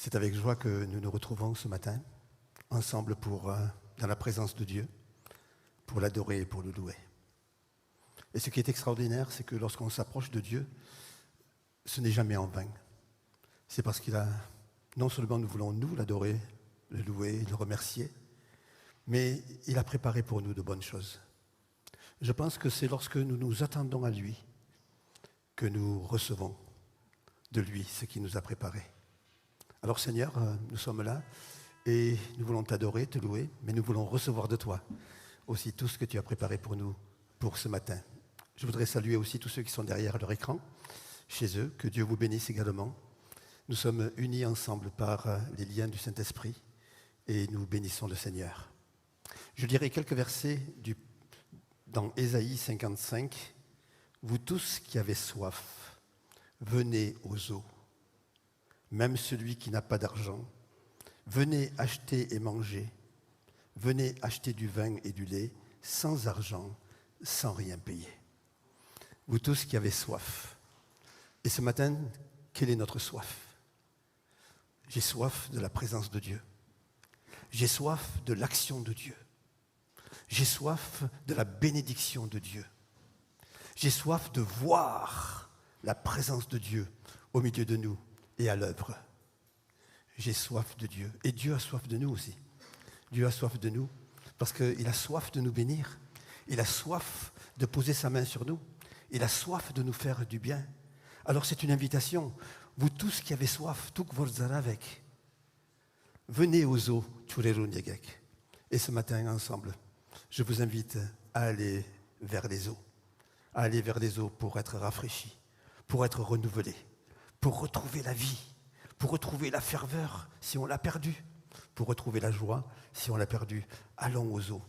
C'est avec joie que nous nous retrouvons ce matin, ensemble dans la présence de Dieu, pour l'adorer et pour le louer. Et ce qui est extraordinaire, c'est que lorsqu'on s'approche de Dieu, ce n'est jamais en vain. C'est parce qu'il a, non seulement nous voulons nous l'adorer, le louer, le remercier, mais il a préparé pour nous de bonnes choses. Je pense que c'est lorsque nous nous attendons à lui que nous recevons de lui ce qu'il nous a préparé. Alors Seigneur, nous sommes là et nous voulons t'adorer, te louer, mais nous voulons recevoir de toi aussi tout ce que tu as préparé pour nous pour ce matin. Je voudrais saluer aussi tous ceux qui sont derrière leur écran, chez eux, que Dieu vous bénisse également. Nous sommes unis ensemble par les liens du Saint-Esprit et nous bénissons le Seigneur. Je lirai quelques versets dans Ésaïe 55. « Vous tous qui avez soif, venez aux eaux. Même celui qui n'a pas d'argent, venez acheter et manger. Venez acheter du vin et du lait sans argent, sans rien payer. » Vous tous qui avez soif. Et ce matin, quelle est notre soif? J'ai soif de la présence de Dieu. J'ai soif de l'action de Dieu. J'ai soif de la bénédiction de Dieu. J'ai soif de voir la présence de Dieu au milieu de nous et à l'œuvre. J'ai soif de Dieu. Et Dieu a soif de nous aussi. Dieu a soif de nous parce qu'il a soif de nous bénir. Il a soif de poser sa main sur nous. Il a soif de nous faire du bien. Alors c'est une invitation. Vous tous qui avez soif, tuk vorzaravek, venez aux eaux, Tchureruniegek. Et ce matin, ensemble, je vous invite à aller vers les eaux. À aller vers les eaux pour être rafraîchis, pour être renouvelés, pour retrouver la vie, pour retrouver la ferveur si on l'a perdue, pour retrouver la joie si on l'a perdue. Allons aux eaux.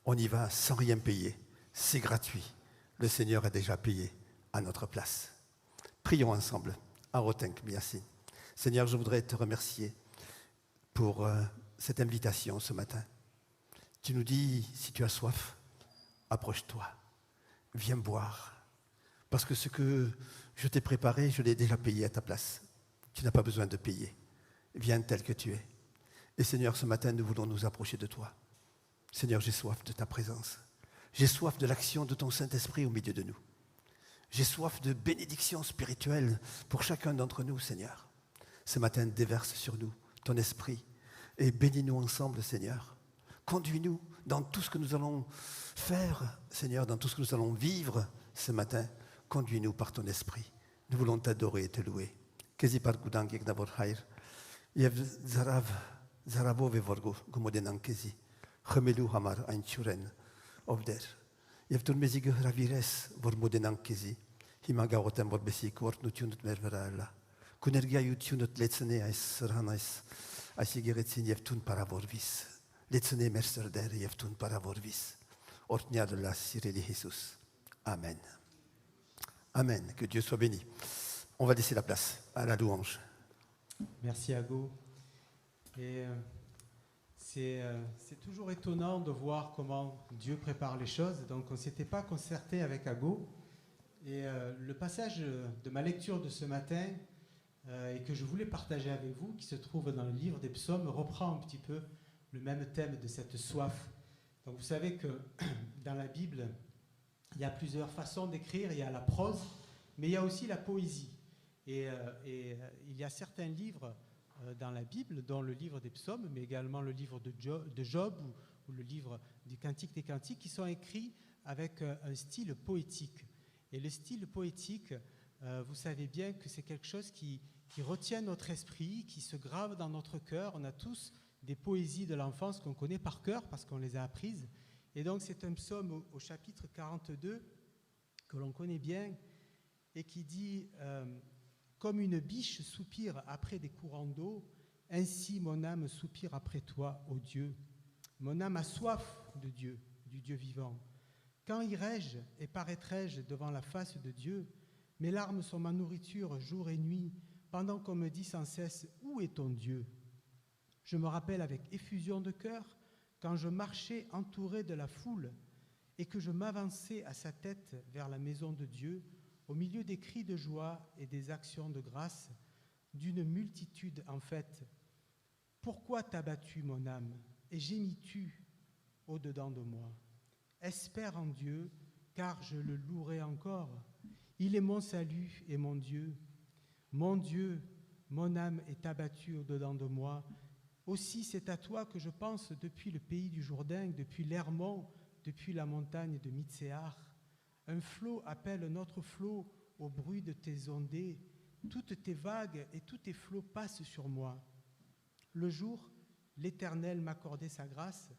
On y va sans rien payer. C'est gratuit. Le Seigneur a déjà payé à notre place. Prions ensemble. Arotenk Miasin. Seigneur, je voudrais te remercier pour cette invitation ce matin. Tu nous dis, si tu as soif, approche-toi. Viens boire. Parce que ce que je t'ai préparé, je l'ai déjà payé à ta place. Tu n'as pas besoin de payer. Viens tel que tu es. Et Seigneur, ce matin, nous voulons nous approcher de toi. Seigneur, j'ai soif de ta présence. J'ai soif de l'action de ton Saint-Esprit au milieu de nous. J'ai soif de bénédiction spirituelle pour chacun d'entre nous, Seigneur. Ce matin, déverse sur nous ton esprit et bénis-nous ensemble, Seigneur. Conduis-nous dans tout ce que nous allons faire, Seigneur, dans tout ce que nous allons vivre ce matin. Conduis-nous par ton esprit. Nous voulons t'adorer et te louer. Kezi par gudang yek nabor hair. Yev zaravo vorgo gumodenan kezi. Chemelu hamar ein churen ovder. Yev turmezige ravires vormodenan kezi. Himaga otem vor besik vort nutunut merveralla. Kunergia yutunut letsene ais ranais. Asigeretsin yev tun para vorvis. Letsene mercer der yev tun para vorvis. Ortnia de la Sireli Jesus. Amen. Amen. Que Dieu soit béni. On va laisser la place à la louange. Merci Ago. Et c'est toujours étonnant de voir comment Dieu prépare les choses. Donc on ne s'était pas concerté avec Ago. Et le passage de ma lecture de ce matin et que je voulais partager avec vous, qui se trouve dans le livre des psaumes, reprend un petit peu le même thème de cette soif. Donc vous savez que dans la Bible, il y a plusieurs façons d'écrire. Il y a la prose, mais il y a aussi la poésie. Et il y a certains livres dans la Bible, dont le livre des psaumes, mais également le livre de Job ou le livre du Cantique des Cantiques, qui sont écrits avec un style poétique. Et le style poétique, vous savez bien que c'est quelque chose qui retient notre esprit, qui se grave dans notre cœur. On a tous des poésies de l'enfance qu'on connaît par cœur parce qu'on les a apprises. Et donc c'est un psaume au chapitre 42 que l'on connaît bien et qui dit « Comme une biche soupire après des courants d'eau, ainsi mon âme soupire après toi, ô Dieu. Mon âme a soif de Dieu, du Dieu vivant. Quand irai-je et paraîtrai-je devant la face de Dieu? Mes larmes sont ma nourriture jour et nuit, pendant qu'on me dit sans cesse « Où est ton Dieu ?» Je me rappelle avec effusion de cœur quand je marchais entouré de la foule et que je m'avançais à sa tête vers la maison de Dieu, au milieu des cris de joie et des actions de grâce, d'une multitude en fait. Pourquoi t'as battu mon âme et gémis-tu au-dedans de moi? Espère en Dieu, car je le louerai encore. Il est mon salut et mon Dieu. Mon Dieu, mon âme est abattue au-dedans de moi. Aussi c'est à toi que je pense depuis le pays du Jourdain, depuis l'Hermon, depuis la montagne de Mitséar. Un flot appelle un autre flot au bruit de tes ondées. Toutes tes vagues et tous tes flots passent sur moi. Le jour, l'Éternel m'accordait sa grâce.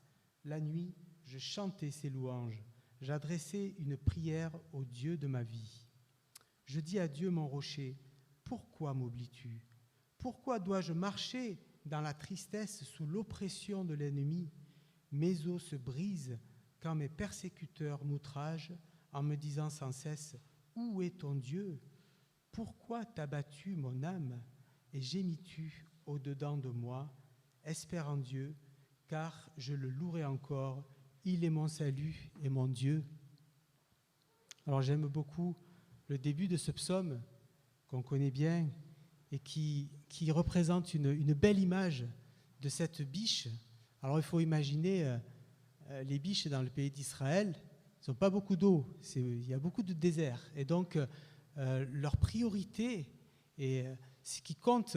La nuit, je chantais ses louanges. J'adressais une prière au Dieu de ma vie. Je dis à Dieu mon rocher, pourquoi m'oublies-tu? Pourquoi dois-je marcher dans la tristesse sous l'oppression de l'ennemi? Mes os se brisent quand mes persécuteurs m'outragent en me disant sans cesse, où est ton Dieu? Pourquoi t'as battu mon âme et gémis-tu au-dedans de moi? Espère en Dieu, car je le louerai encore. Il est mon salut et mon Dieu. Alors j'aime beaucoup le début de ce psaume qu'on connaît bien et qui représente une belle image de cette biche. Alors il faut imaginer les biches dans le pays d'Israël, ils n'ont pas beaucoup d'eau, il y a beaucoup de désert. Et donc leur priorité et ce qui compte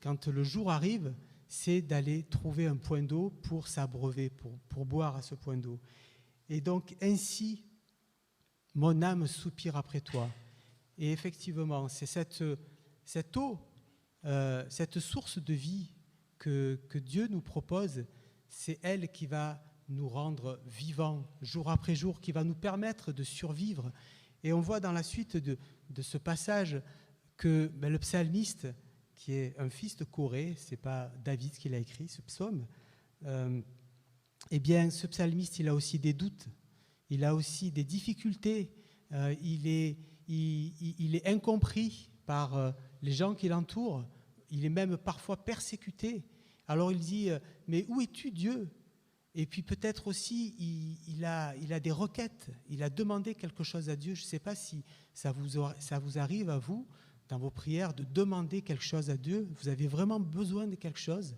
quand le jour arrive, c'est d'aller trouver un point d'eau pour s'abreuver, pour boire à ce point d'eau. Et donc ainsi, mon âme soupire après toi. Et effectivement, c'est cette eau, cette source de vie que Dieu nous propose, c'est elle qui va nous rendre vivants jour après jour, qui va nous permettre de survivre. Et on voit dans la suite de ce passage que le psalmiste, qui est un fils de Corée, ce n'est pas David qui l'a écrit, ce psaume, eh bien, ce psalmiste, il a aussi des doutes, il a aussi des difficultés, il est incompris par les gens qui l'entourent, il est même parfois persécuté. Alors il dit, mais où es-tu Dieu? Et puis peut-être aussi, il a des requêtes, il a demandé quelque chose à Dieu. Je ne sais pas si ça vous arrive à vous, dans vos prières, de demander quelque chose à Dieu. Vous avez vraiment besoin de quelque chose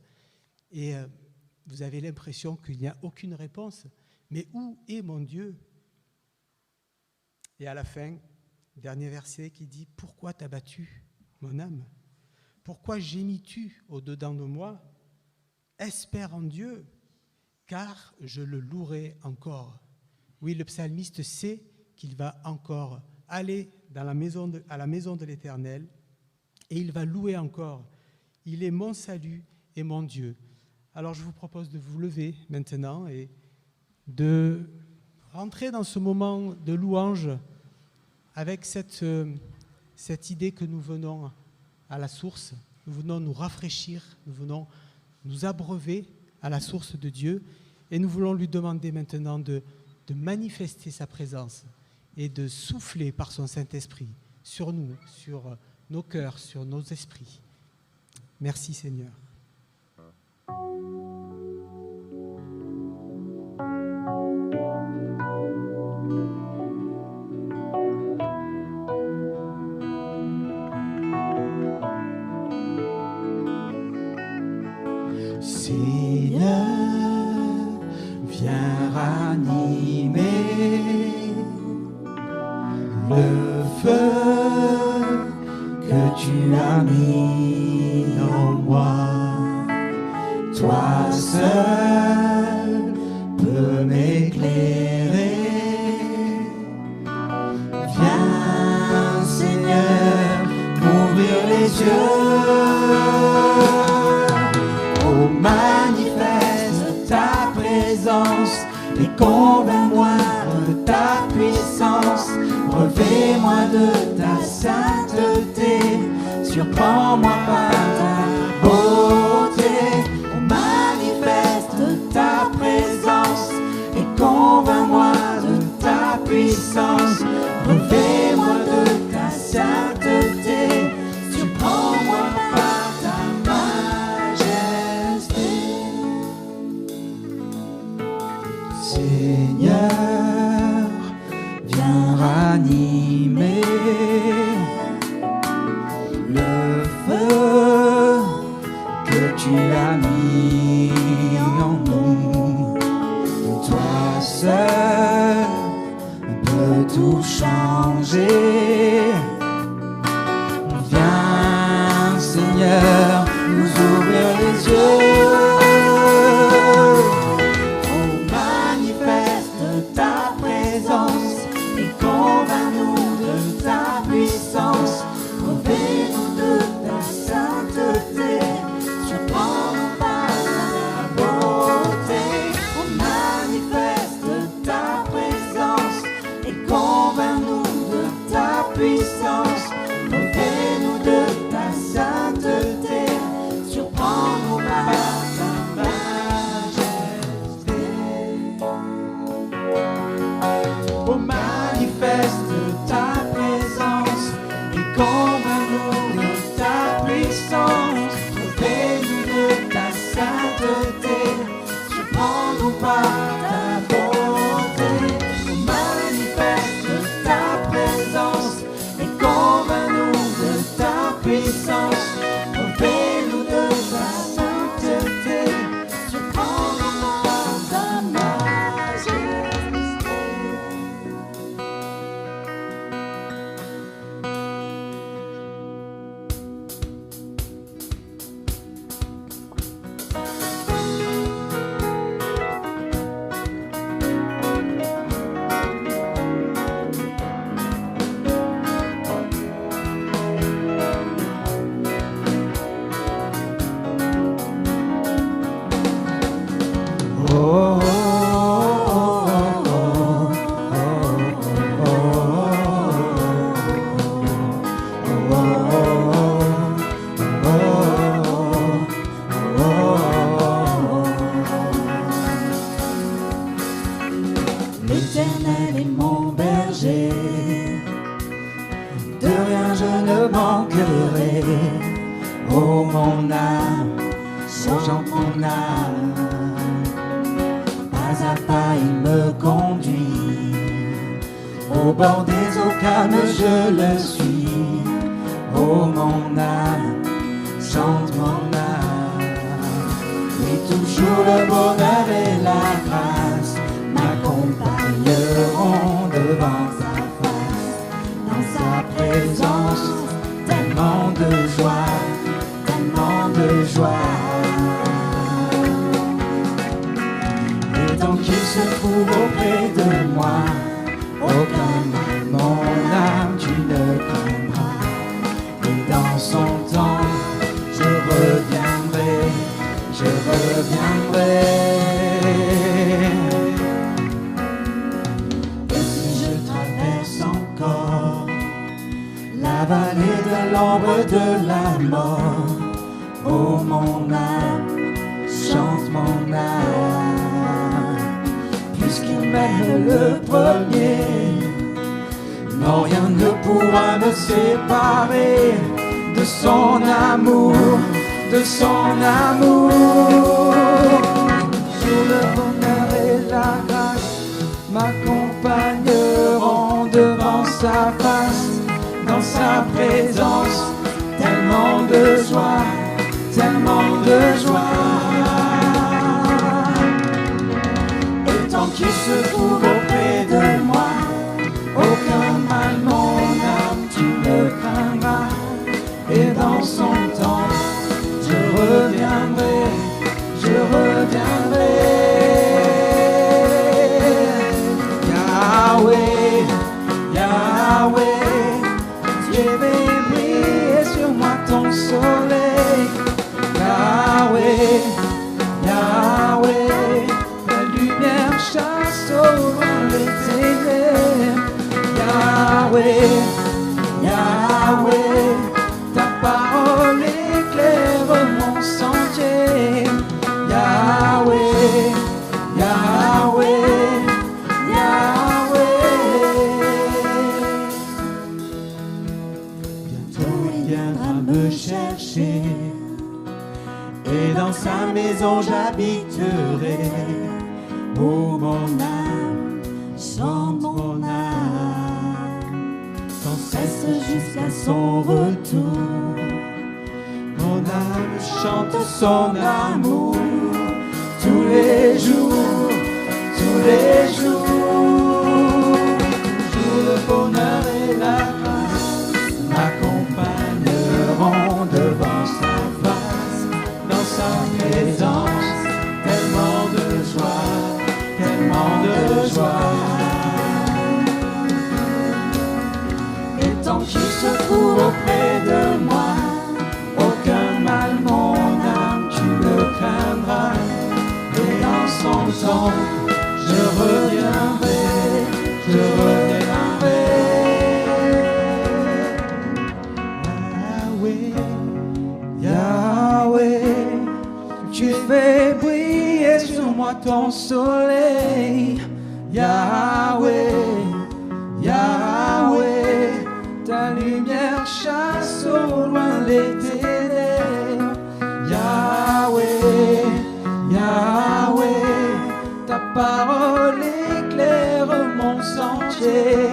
et vous avez l'impression qu'il n'y a aucune réponse. Mais où est mon Dieu? Et à la fin, dernier verset qui dit, « Pourquoi t'as battu mon âme? Pourquoi gémis-tu au-dedans de moi? Espère en Dieu, car je le louerai encore. » Oui, le psalmiste sait qu'il va encore aller à la maison de l'Éternel et il va louer encore. Il est mon salut et mon Dieu. Alors je vous propose de vous lever maintenant et de rentrer dans ce moment de louange avec cette idée que nous venons à la source, nous venons nous rafraîchir, nous venons nous abreuver à la source de Dieu et nous voulons lui demander maintenant de manifester sa présence et de souffler par son Saint-Esprit sur nous, sur nos cœurs, sur nos esprits. Merci Seigneur. Seigneur, viens ranimer le feu que tu as mis en moi. Toi seul peux m'éclairer. Viens, Seigneur, m'ouvrir les yeux. Oh, manifeste ta présence et convainc-moi de ta puissance. Revêt-moi de ta sainteté, surprends-moi par ta beauté. Oh, manifeste ta présence et convainc-moi de ta puissance. Revêt-moi de ta sainteté, surprends-moi par ta majesté. Seigneur, viens ranimer le feu tu as mis en nous. Toi seul peux tout changer. Viens, Seigneur, nous ouvrir les yeux. Oh, manifeste ta présence et convainc-nous de ta puissance. Revêt-nous de ta sainteté, surprends-nous par ta beauté. Oh, manifeste ta présence et convainc-nous de ta puissance. Revêt-nous de ta sainteté, surprends-nous par ta majesté. Oh, manifeste ta présence et convainc-nous de ta puissance. Revêt-nous de ta sainteté, surprends-nous par ta beauté. Oh, manifeste ta présence et convainc-nous de ta puissance. Revêt-nous de ta sainteté, surprends-nous par ta majesté. Oh, l'Éternel est mon berger, de rien je ne manquerai. Oh mon âme, chante mon âme. Pas à pas il me conduit, au bord des eaux calmes je le suis. Oh mon âme, chante mon âme. Oui, toujours le bonheur et la grâce m'accompagneront devant sa face. Dans sa présence, tellement de joie, tellement de joie. Et tant qu'il se trouve auprès de moi, aucun mal, mon âme, tu ne craindras. Et dans son temps, je reviendrai, je reviendrai. Et si je traverse encore la vallée de l'ombre de la mort, oh mon âme, chante mon âme. Puisqu'il m'aime le premier, non, rien ne pourra me séparer de son amour, de son amour. Sur le bonheur et la grâce m'accompagneront devant sa face. Dans sa présence, tellement de joie, tellement de joie. Et tant qu'il se trouve auprès de moi, aucun mal, mon âme, tu ne craindras. Et dans son temps, je reviendrai, je reviendrai. Yahweh, Yahweh, tu fais briller sur moi ton soleil. Yahweh, Yahweh, la lumière chasse au loin les ténèbres. Yahweh, Yahweh, ta parole éclaire mon sentier. Yahweh, Yahweh, Yahweh. Bientôt il viendra me chercher, et dans sa maison j'habiterai. Oh mon âme, chante mon âme, sans cesse jusqu'à son retour. Mon âme chante son amour tous les jours, tous les jours. Toujours le bonheur et la grâce m'accompagneront devant sa face, dans sa présence, tellement de joie, tellement de joie. Et tant qu'il se trouve auprès de moi, aucun mal, mon âme, tu ne craindras. Et en son temps, je reviendrai, je reviendrai. Yahweh, Yahweh, tu fais briller sur moi ton soleil. Yahweh, Yahweh, ta lumière chasse au loin les ténèbres. Yahweh, Yahweh, ta parole éclaire mon sentier.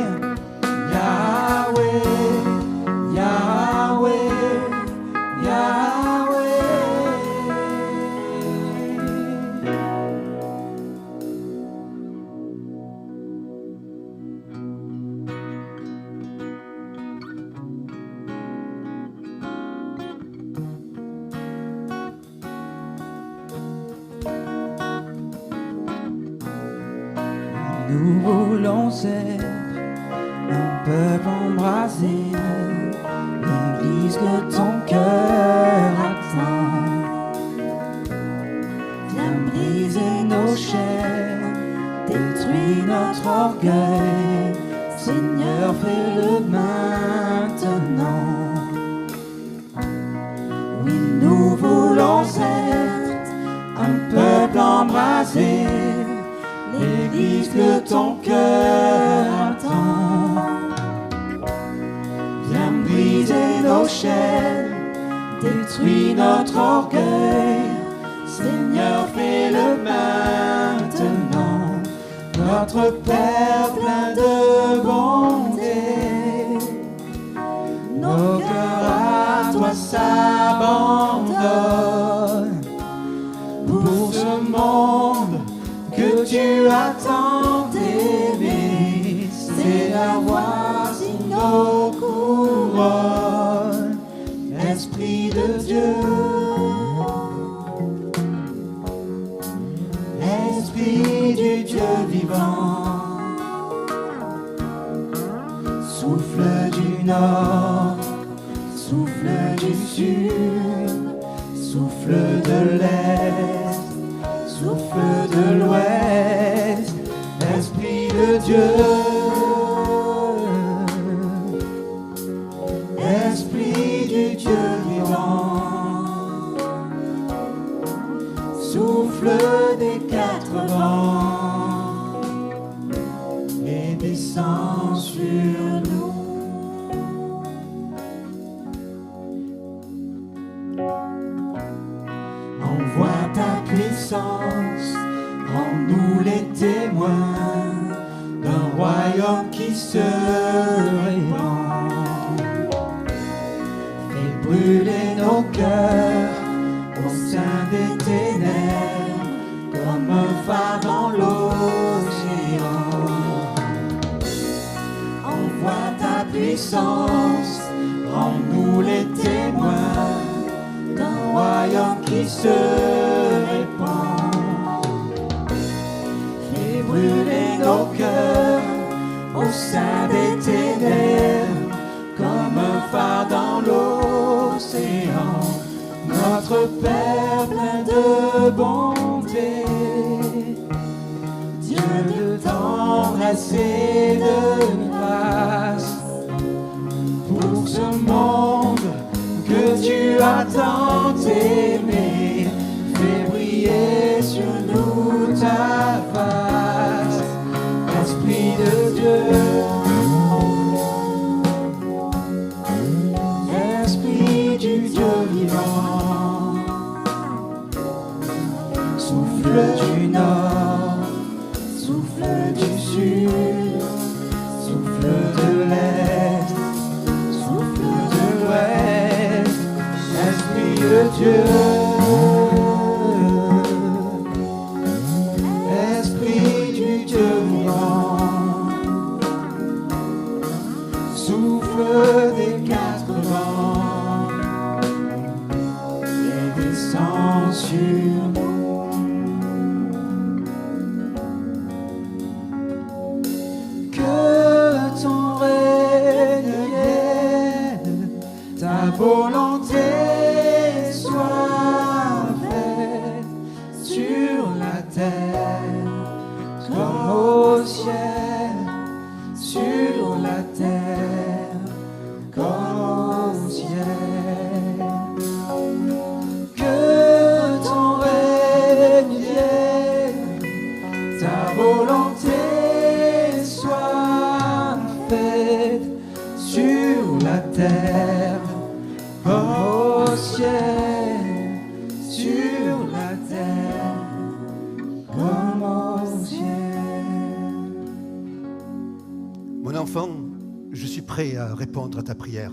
Yahweh, Yahweh, Yahweh. Nous voulons être un peuple embrasé, l'église que ton cœur attend. Viens briser nos chaînes, détruis notre orgueil. Seigneur, fais-le maintenant. Oui, nous voulons être un peuple embrasé, l'église que ton cœur attend. Viens briser nos chaînes, détruis notre orgueil. Seigneur, fais-le maintenant. Notre Père plein de bonté, nos cœurs à toi s'abandonnent. Pour ce monde que tu as tant aimé, c'est d'avoir si nos couronnes. Esprit de Dieu, Esprit du Dieu vivant, souffle du nord, souffle du sud, souffle de l'est, souffle de l'ouest, Esprit de Dieu, Esprit du Dieu vivant, souffle des quatre vents et descend sur nous. Envoie ta puissance, rends-nous les témoins d'un royaume qui se répand. Fais brûler nos cœurs au sein des ténèbres, comme un phare dans l'océan. Envoie ta puissance, rends-nous les témoins d'un royaume qui se répand. Fais brûler nos cœurs au sein des ténèbres, comme un phare dans l'océan. Notre Père plein de bonté, Dieu de tendresse et de grâce, pour ce monde que tu as tant aimé, fais briller sur nous ta face, Esprit de Dieu, Esprit du Dieu vivant, souffle du nord, souffle du sud, souffle de l'est, souffle de l'ouest, Esprit de Dieu. Esprit du Dieu vivant, souffle des quatre vents et descend sur nous. Que ton règne vienne, ta volonté soit faite sur la terre comme au ciel, sur la terre comme au ciel. Que ton règne vienne, ta volonté soit faite sur la terre comme au ciel, sur la terre comme au ciel. Mon enfant, je suis prêt à répondre à ta prière.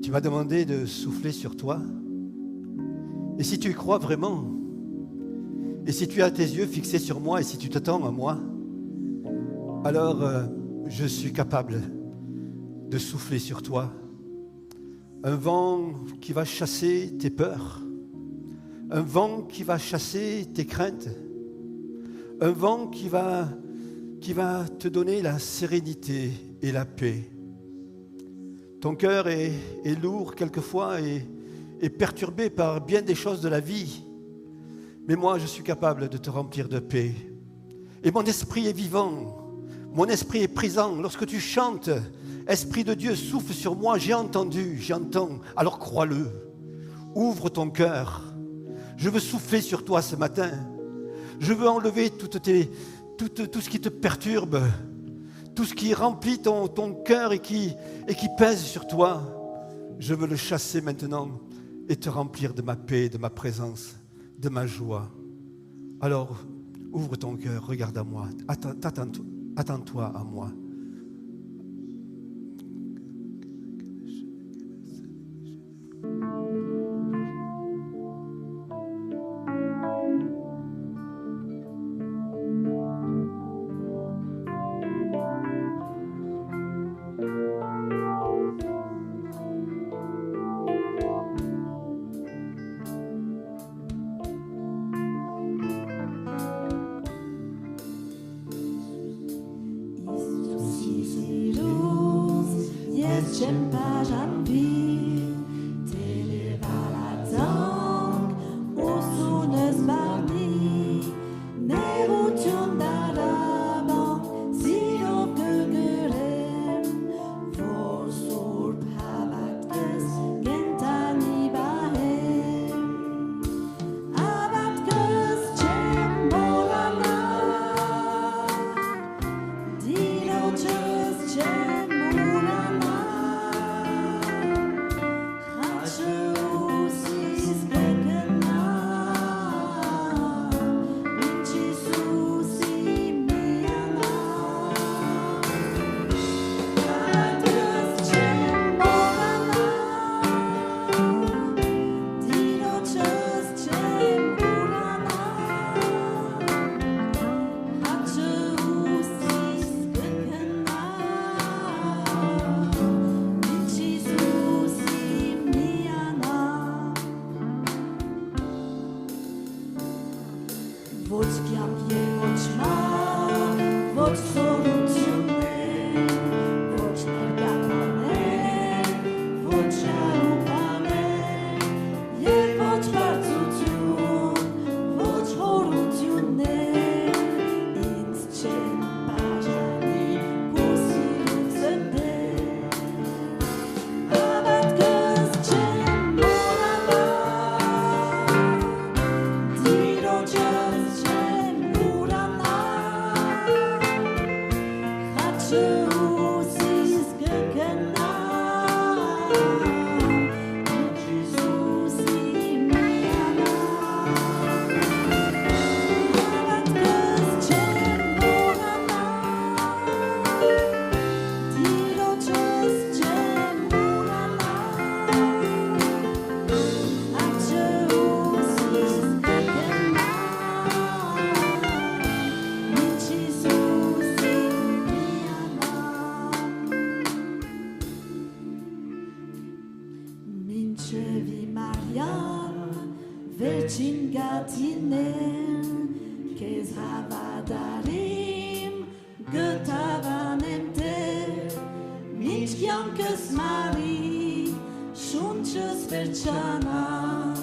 Tu m'as demandé de souffler sur toi. Et si tu y crois vraiment, et si tu as tes yeux fixés sur moi, et si tu t'attends à moi, alors je suis capable de souffler sur toi. Un vent qui va chasser tes peurs, un vent qui va chasser tes craintes, un vent qui va te donner la sérénité et la paix. Ton cœur est lourd quelquefois et perturbé par bien des choses de la vie, mais moi je suis capable de te remplir de paix. Et mon esprit est vivant, mon esprit est présent. Lorsque tu chantes, Esprit de Dieu souffle sur moi, j'entends, alors crois-le. Ouvre ton cœur. Je veux souffler sur toi ce matin. Je veux enlever tout ce qui te perturbe, tout ce qui remplit ton cœur et qui pèse sur toi. Je veux le chasser maintenant et te remplir de ma paix, de ma présence, de ma joie. Alors, ouvre ton cœur, regarde à moi, attends-toi à moi. Just Virgin gatinen, kes havadarim, götavanemte, nici jankes Mari, shunches verchana,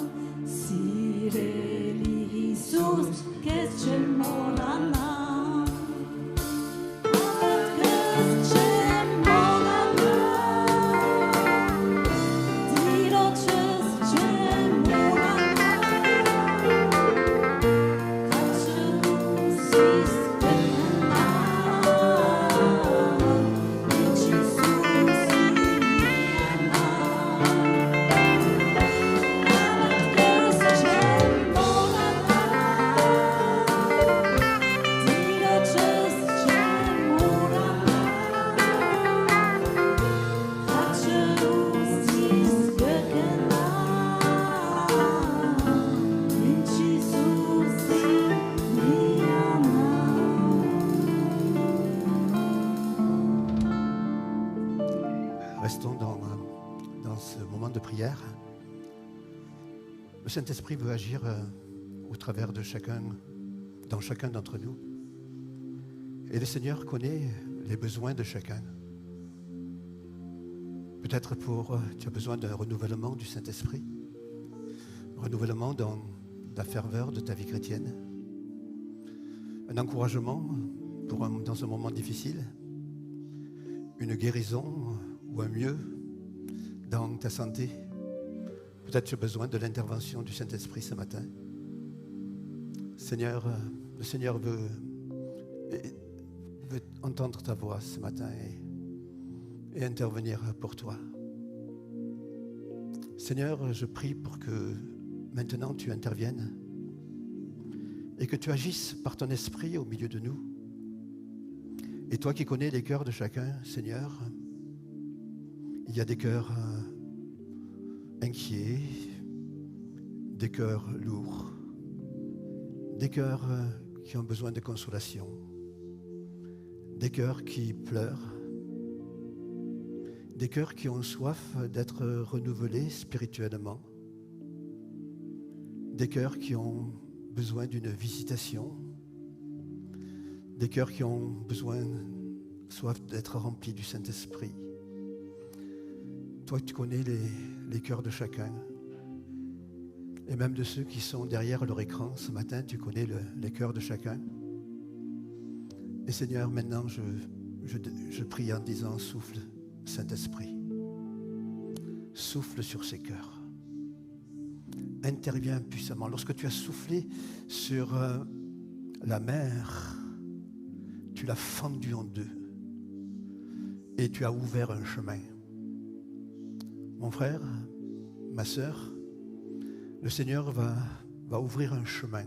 sireli Jesus, kes morana. Restons dans ce moment de prière. Le Saint-Esprit veut agir au travers de chacun, dans chacun d'entre nous. Et le Seigneur connaît les besoins de chacun. Peut-être tu as besoin d'un renouvellement du Saint-Esprit, un renouvellement dans la ferveur de ta vie chrétienne, un encouragement dans un moment difficile, une guérison ou un mieux dans ta santé. Peut-être tu as besoin de l'intervention du Saint-Esprit ce matin. Seigneur, le Seigneur veut entendre ta voix ce matin et intervenir pour toi. Seigneur, je prie pour que maintenant tu interviennes et que tu agisses par ton esprit au milieu de nous. Et toi qui connais les cœurs de chacun, Seigneur, il y a des cœurs inquiets, des cœurs lourds, des cœurs qui ont besoin de consolation, des cœurs qui pleurent, des cœurs qui ont soif d'être renouvelés spirituellement, des cœurs qui ont besoin d'une visitation, des cœurs qui ont soif d'être remplis du Saint-Esprit. Toi, tu connais les cœurs de chacun. Et même de ceux qui sont derrière leur écran ce matin, tu connais les cœurs de chacun. Et Seigneur, maintenant, je prie en disant, souffle, Saint-Esprit. Souffle sur ces cœurs. Interviens puissamment. Lorsque tu as soufflé sur la mer, tu l'as fendue en deux. Et tu as ouvert un chemin. Mon frère, ma sœur, le Seigneur va ouvrir un chemin.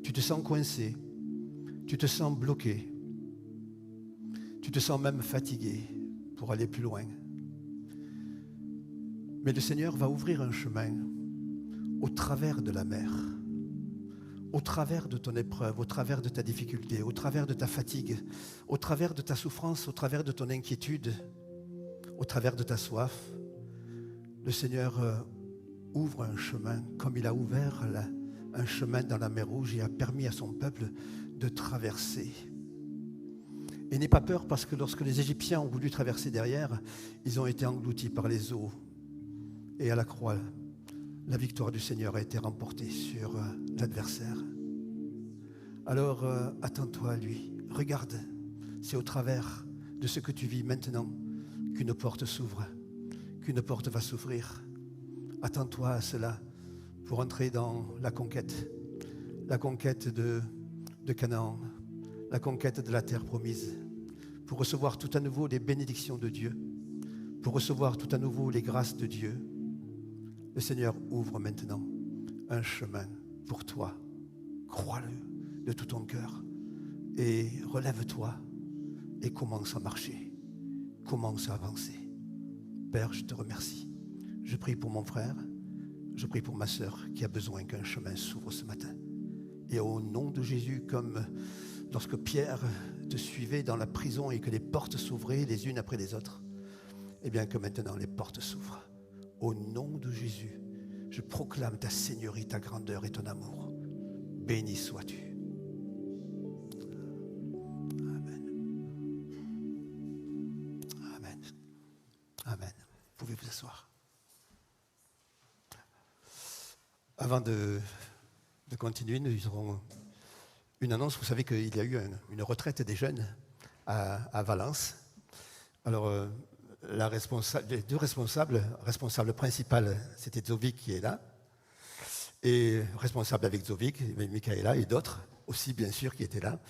Tu te sens coincé, tu te sens bloqué, tu te sens même fatigué pour aller plus loin. Mais le Seigneur va ouvrir un chemin au travers de la mer, au travers de ton épreuve, au travers de ta difficulté, au travers de ta fatigue, au travers de ta souffrance, au travers de ton inquiétude, au travers de ta soif. Le Seigneur ouvre un chemin, comme il a ouvert un chemin dans la mer Rouge et a permis à son peuple de traverser. Et n'aie pas peur, parce que lorsque les Égyptiens ont voulu traverser derrière, ils ont été engloutis par les eaux. Et à la croix, la victoire du Seigneur a été remportée sur l'adversaire. Alors, attends-toi à lui. Regarde, c'est au travers de ce que tu vis maintenant qu'une porte s'ouvre, qu'une porte va s'ouvrir. Attends-toi à cela pour entrer dans la conquête de Canaan, la conquête de la terre promise, pour recevoir tout à nouveau les bénédictions de Dieu, pour recevoir tout à nouveau les grâces de Dieu. Le Seigneur ouvre maintenant un chemin pour toi. Crois-le de tout ton cœur et relève-toi et commence à marcher, commence à avancer. Père, je te remercie. Je prie pour mon frère, je prie pour ma sœur qui a besoin qu'un chemin s'ouvre ce matin. Et au nom de Jésus, comme lorsque Pierre te suivait dans la prison et que les portes s'ouvraient les unes après les autres, eh bien que maintenant les portes s'ouvrent. Au nom de Jésus, Je proclame ta seigneurie, ta grandeur et ton amour. Béni sois-tu. Amen. Amen. Amen. Vous pouvez vous asseoir. Avant de continuer, nous aurons une annonce. Vous savez qu'il y a eu une retraite des jeunes à Valence. Alors, les deux responsables principal, c'était Zovic qui est là, et responsable avec Zovic, Michaela et d'autres aussi, bien sûr, qui étaient là.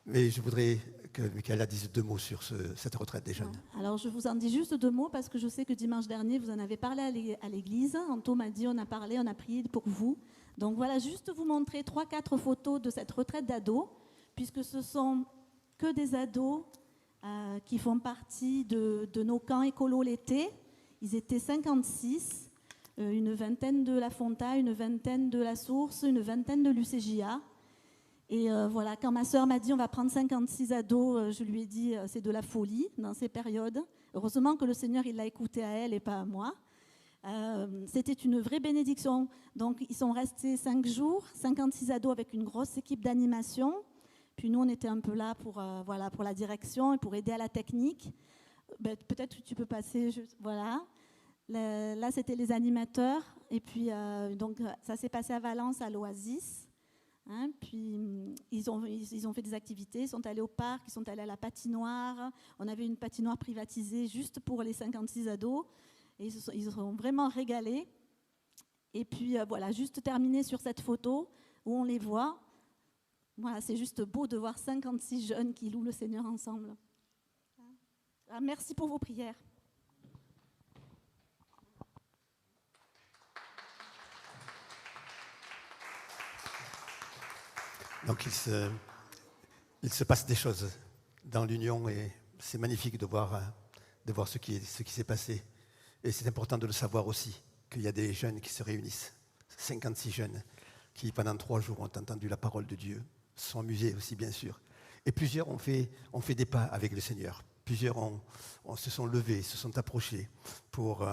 Mais je voudrais que Michaela dise 2 mots sur cette retraite des jeunes. Alors, je vous en dis juste 2 mots parce que je sais que dimanche dernier, vous en avez parlé à l'église. Anto m'a dit, on a parlé, on a prié pour vous. Donc voilà, juste vous montrer 3-4 photos de cette retraite d'ados, puisque ce sont que des ados qui font partie de nos camps écolos l'été. Ils étaient 56, une vingtaine de La Fonta, une vingtaine de La Source, une vingtaine de l'UCJA. Et voilà, quand ma sœur m'a dit on va prendre 56 ados, je lui ai dit c'est de la folie dans ces périodes. Heureusement que le Seigneur il l'a écouté à elle et pas à moi. C'était une vraie bénédiction. Donc ils sont restés 5 jours, 56 ados avec une grosse équipe d'animation. Puis nous on était un peu là pour la direction et pour aider à la technique. Peut-être que tu peux passer, voilà. Là c'était les animateurs et puis donc ça s'est passé à Valence à l'Oasis. Hein, puis ils ont fait des activités, ils sont allés au parc, ils sont allés à la patinoire. On avait une patinoire privatisée juste pour les 56 ados. Et ils se sont vraiment régalés. Et puis voilà, juste terminer sur cette photo où on les voit. Voilà, c'est juste beau de voir 56 jeunes qui louent le Seigneur ensemble. Merci pour vos prières. Donc il se passe des choses dans l'Union et c'est magnifique de voir ce qui s'est passé. Et c'est important de le savoir aussi, qu'il y a des jeunes qui se réunissent, 56 jeunes qui pendant 3 jours ont entendu la parole de Dieu, se sont amusés aussi bien sûr. Et plusieurs ont fait des pas avec le Seigneur. Plusieurs se sont levés, se sont approchés pour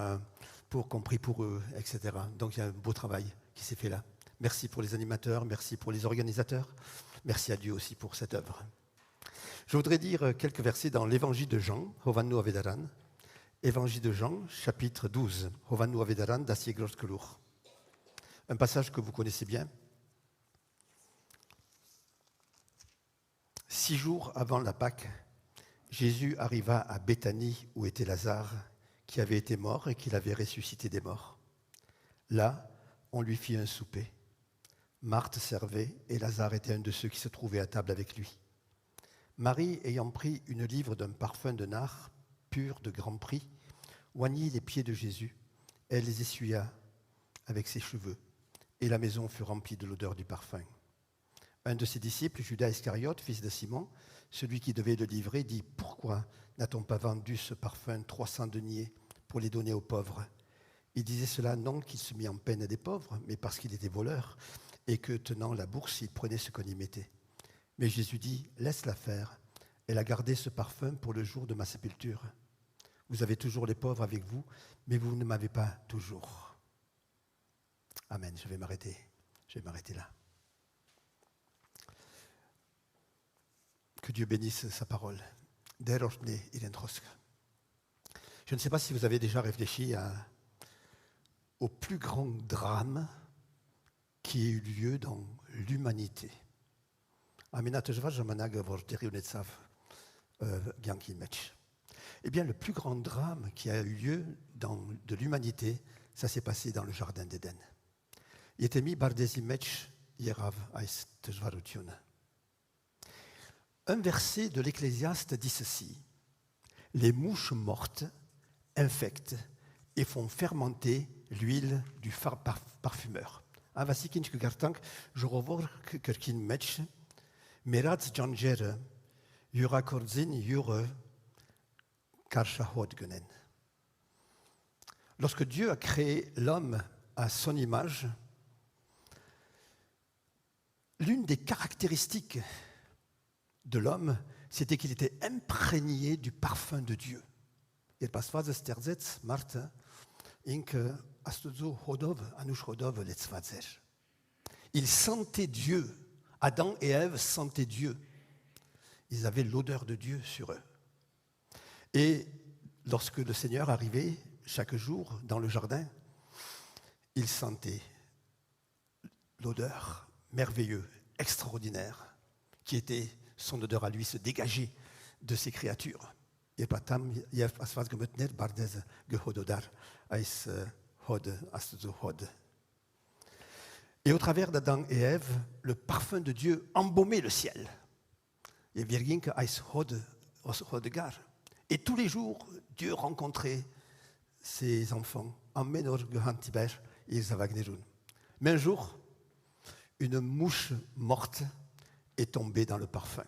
qu'on prie pour eux, etc. Donc il y a un beau travail qui s'est fait là. Merci pour les animateurs, merci pour les organisateurs, merci à Dieu aussi pour cette œuvre. Je voudrais dire quelques versets dans l'évangile de Jean, Hovanu Avedaran. Évangile de Jean, chapitre 12, Hovanu Avedaran d'Asieglorskelur. Un passage que vous connaissez bien. 6 jours avant la Pâque, Jésus arriva à Béthanie où était Lazare, qui avait été mort et qu'il avait ressuscité des morts. Là, on lui fit un souper. Marthe servait et Lazare était un de ceux qui se trouvaient à table avec lui. Marie, ayant pris une livre d'un parfum de nard, pur de grand prix, oignit les pieds de Jésus. Elle les essuya avec ses cheveux, et la maison fut remplie de l'odeur du parfum. Un de ses disciples, Judas Iscariote, fils de Simon, celui qui devait le livrer, dit « Pourquoi n'a-t-on pas vendu ce parfum 300 deniers pour les donner aux pauvres ?» Il disait cela non qu'il se mit en peine des pauvres, mais parce qu'il était voleur, et que, tenant la bourse, il prenait ce qu'on y mettait. Mais Jésus dit « Laisse-la faire, elle a gardé ce parfum pour le jour de ma sépulture. Vous avez toujours les pauvres avec vous, mais vous ne m'avez pas toujours. » Amen, je vais m'arrêter là. Que Dieu bénisse sa parole. Je ne sais pas si vous avez déjà réfléchi au plus grand drame qui a eu lieu dans l'humanité. Eh bien, le plus grand drame qui a eu lieu de l'humanité, ça s'est passé dans le jardin d'Éden. Un verset de l'Ecclésiaste dit ceci: les mouches mortes infectent et font fermenter l'huile du parfumeur. Je revois que match, Merats Jangere, Yura Korzin, Yure, Karshahod-Genen. Lorsque Dieu a créé l'homme à son image, l'une des caractéristiques de l'homme, c'était qu'il était imprégné du parfum de Dieu. Il passe phase sterzetz, Marthe, Inke, astuzo hodov, anush hodov letzvazer. Ils sentaient Dieu. Adam et Ève sentaient Dieu. Ils avaient l'odeur de Dieu sur eux. Et lorsque le Seigneur arrivait chaque jour dans le jardin, ils sentaient l'odeur merveilleuse, extraordinaire, qui était son odeur à lui, se dégager de ses créatures. Et au travers d'Adam et Ève, le parfum de Dieu embaumait le ciel. Et tous les jours, Dieu rencontrait ses enfants. Mais un jour, une mouche morte est tombée dans le parfum.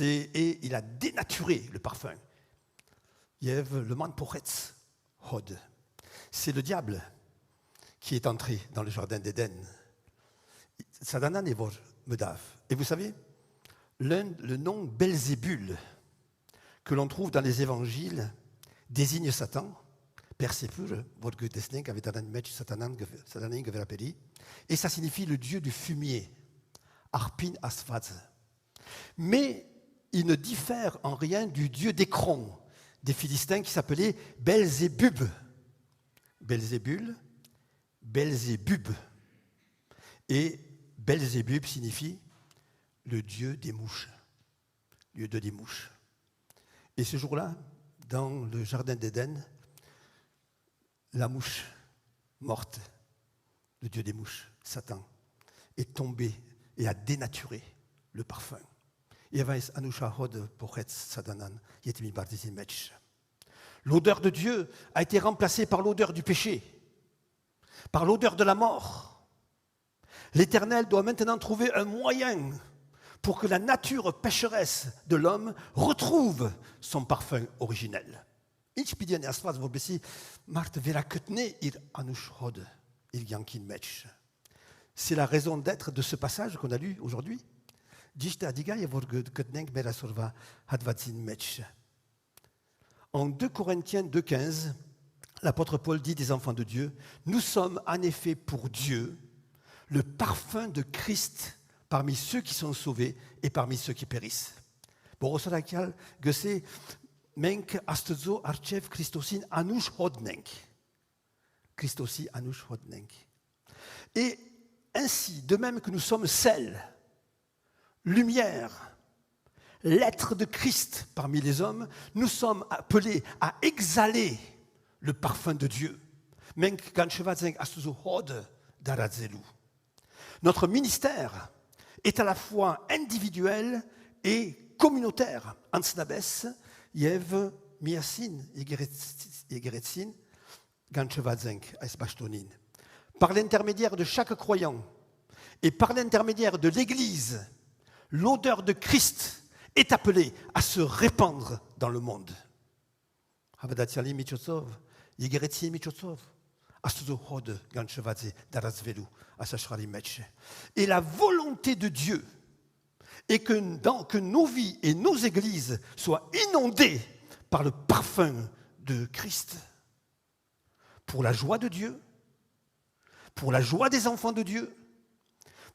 Et il a dénaturé le parfum. Le manpochetz hod. C'est le diable qui est entré dans le jardin d'Éden. Et vous savez, le nom Belzébul que l'on trouve dans les évangiles désigne Satan. Et ça signifie le dieu du fumier, Arpin Asfaz. Mais il ne diffère en rien du dieu d'Écron, des Philistins, qui s'appelait Belzébub. Belzébul, Belzébub. Et Belzébub signifie le dieu des mouches. Le dieu des mouches. Et ce jour-là, dans le jardin d'Éden, la mouche morte, le dieu des mouches, Satan, est tombé et a dénaturé le parfum. L'odeur de Dieu a été remplacée par l'odeur du péché, par l'odeur de la mort. L'Éternel doit maintenant trouver un moyen pour que la nature pécheresse de l'homme retrouve son parfum originel. C'est la raison d'être de ce passage qu'on a lu aujourd'hui. En 2 Corinthiens 2,15, l'apôtre Paul dit des enfants de Dieu, nous sommes en effet pour Dieu le parfum de Christ parmi ceux qui sont sauvés et parmi ceux qui périssent. Menk astuzo archev Christosin anush hodnenk. Christosi anush hodnenk. Et ainsi, de même que nous sommes sel, lumière, l'être de Christ parmi les hommes, nous sommes appelés à exhaler le parfum de Dieu. Menk ganchevazenk astuzo hod darazelu. Notre ministère est à la fois individuel et communautaire. Ansnabes, Yev miasin yegeretsin ganchevazenk aisbashtonin. Par l'intermédiaire de chaque croyant et par l'intermédiaire de l'Église, l'odeur de Christ est appelée à se répandre dans le monde. Havadatsiali michotsov, yegeretsin michotsov. Et la volonté de Dieu est que nos vies et nos églises soient inondées par le parfum de Christ. Pour la joie de Dieu, pour la joie des enfants de Dieu,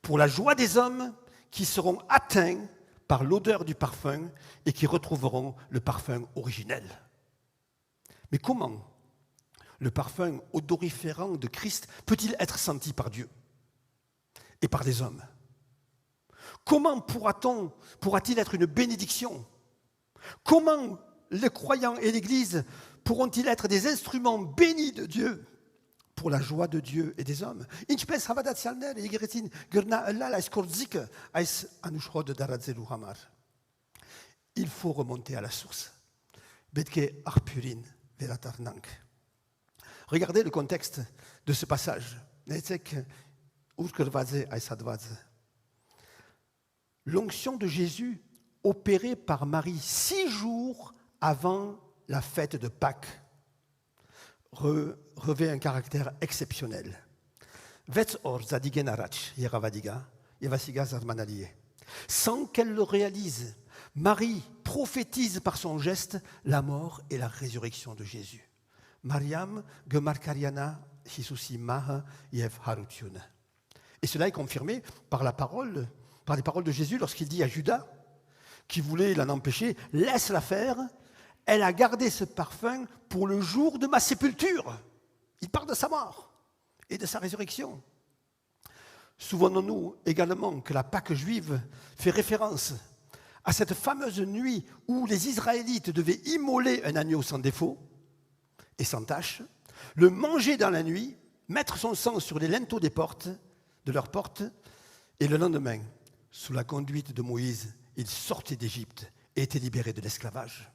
pour la joie des hommes qui seront atteints par l'odeur du parfum et qui retrouveront le parfum originel. Mais comment le parfum odoriférant de Christ peut-il être senti par Dieu et par les hommes? Comment pourra-t-il être une bénédiction? Comment les croyants et l'Église pourront-ils être des instruments bénis de Dieu pour la joie de Dieu et des hommes? Il faut remonter à la source. Regardez le contexte de ce passage. L'onction de Jésus opérée par Marie 6 jours avant la fête de Pâques revêt un caractère exceptionnel. Sans qu'elle le réalise, Marie prophétise par son geste la mort et la résurrection de Jésus. Mariam gemarkariana Jésusi maha yev harutiuna. Et cela est confirmé par les paroles de Jésus lorsqu'il dit à Judas, qui voulait l'en empêcher, laisse-la faire, elle a gardé ce parfum pour le jour de ma sépulture. Il parle de sa mort et de sa résurrection. Souvenons-nous également que la Pâque juive fait référence à cette fameuse nuit où les Israélites devaient immoler un agneau sans défaut et sans tache, le manger dans la nuit, mettre son sang sur les linteaux de leurs portes, et le lendemain, sous la conduite de Moïse, ils sortaient d'Égypte et étaient libérés de l'esclavage.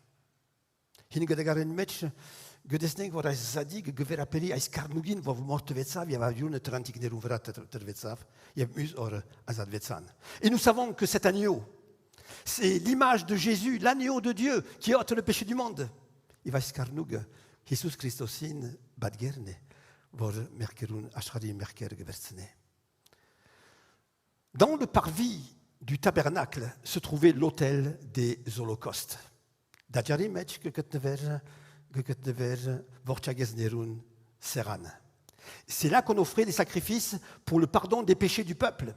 Gdesnek waar hij zadig gewera peri als karnugin waar we morten wetsav y avait une trantique de rouvra ter wetsav y a mus or azad wetsan. Et nous savons que cet agneau, c'est l'image de Jésus, l'agneau de Dieu qui ôte le péché du monde. Il va karnug Jesus Christosin badgerne vor merkerun ashari merker geversne. Dans le parvis du tabernacle se trouvait l'autel des holocaustes. Dajari mech c'est là qu'on offrait les sacrifices pour le pardon des péchés du peuple.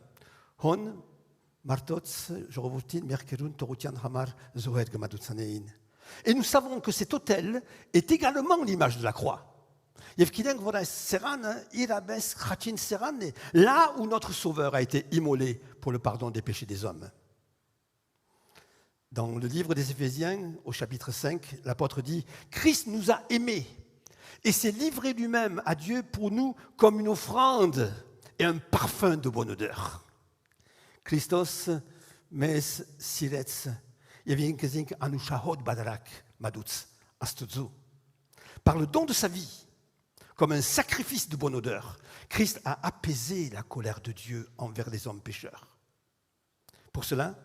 Et nous savons que cet autel est également l'image de la croix. Là où notre Sauveur a été immolé pour le pardon des péchés des hommes. Dans le livre des Éphésiens, au chapitre 5, l'apôtre dit « Christ nous a aimés et s'est livré lui-même à Dieu pour nous comme une offrande et un parfum de bonne odeur. » Christos mes siretz yevinkezink anushahod badarak madutz astuzu. Par le don de sa vie, comme un sacrifice de bonne odeur, Christ a apaisé la colère de Dieu envers les hommes pécheurs. Pour cela,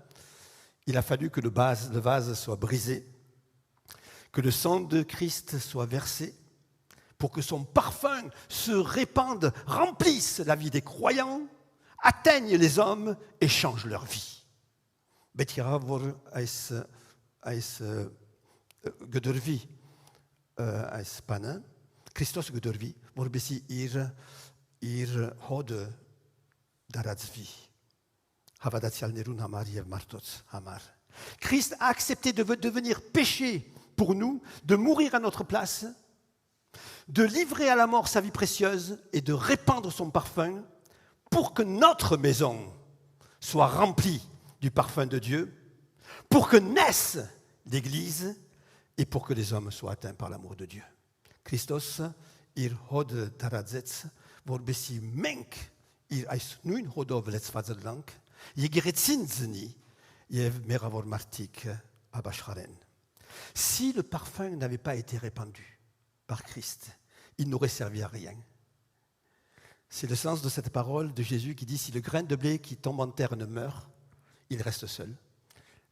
il a fallu que le vase soit brisé, que le sang de Christ soit versé, pour que son parfum se répande, remplisse la vie des croyants, atteigne les hommes et change leur vie. Betira vor ais gedurvi ais pana, Christos gedurvi vor besi ir hod daradzvi. Christ a accepté de devenir péché pour nous, de mourir à notre place, de livrer à la mort sa vie précieuse et de répandre son parfum pour que notre maison soit remplie du parfum de Dieu, pour que naisse l'Église et pour que les hommes soient atteints par l'amour de Dieu. Christos ir hod daradzetz vor besi menk ir eis nuin hodov letzvazellank. Si le parfum n'avait pas été répandu par Christ, il n'aurait servi à rien. C'est le sens de cette parole de Jésus qui dit « Si le grain de blé qui tombe en terre ne meurt, il reste seul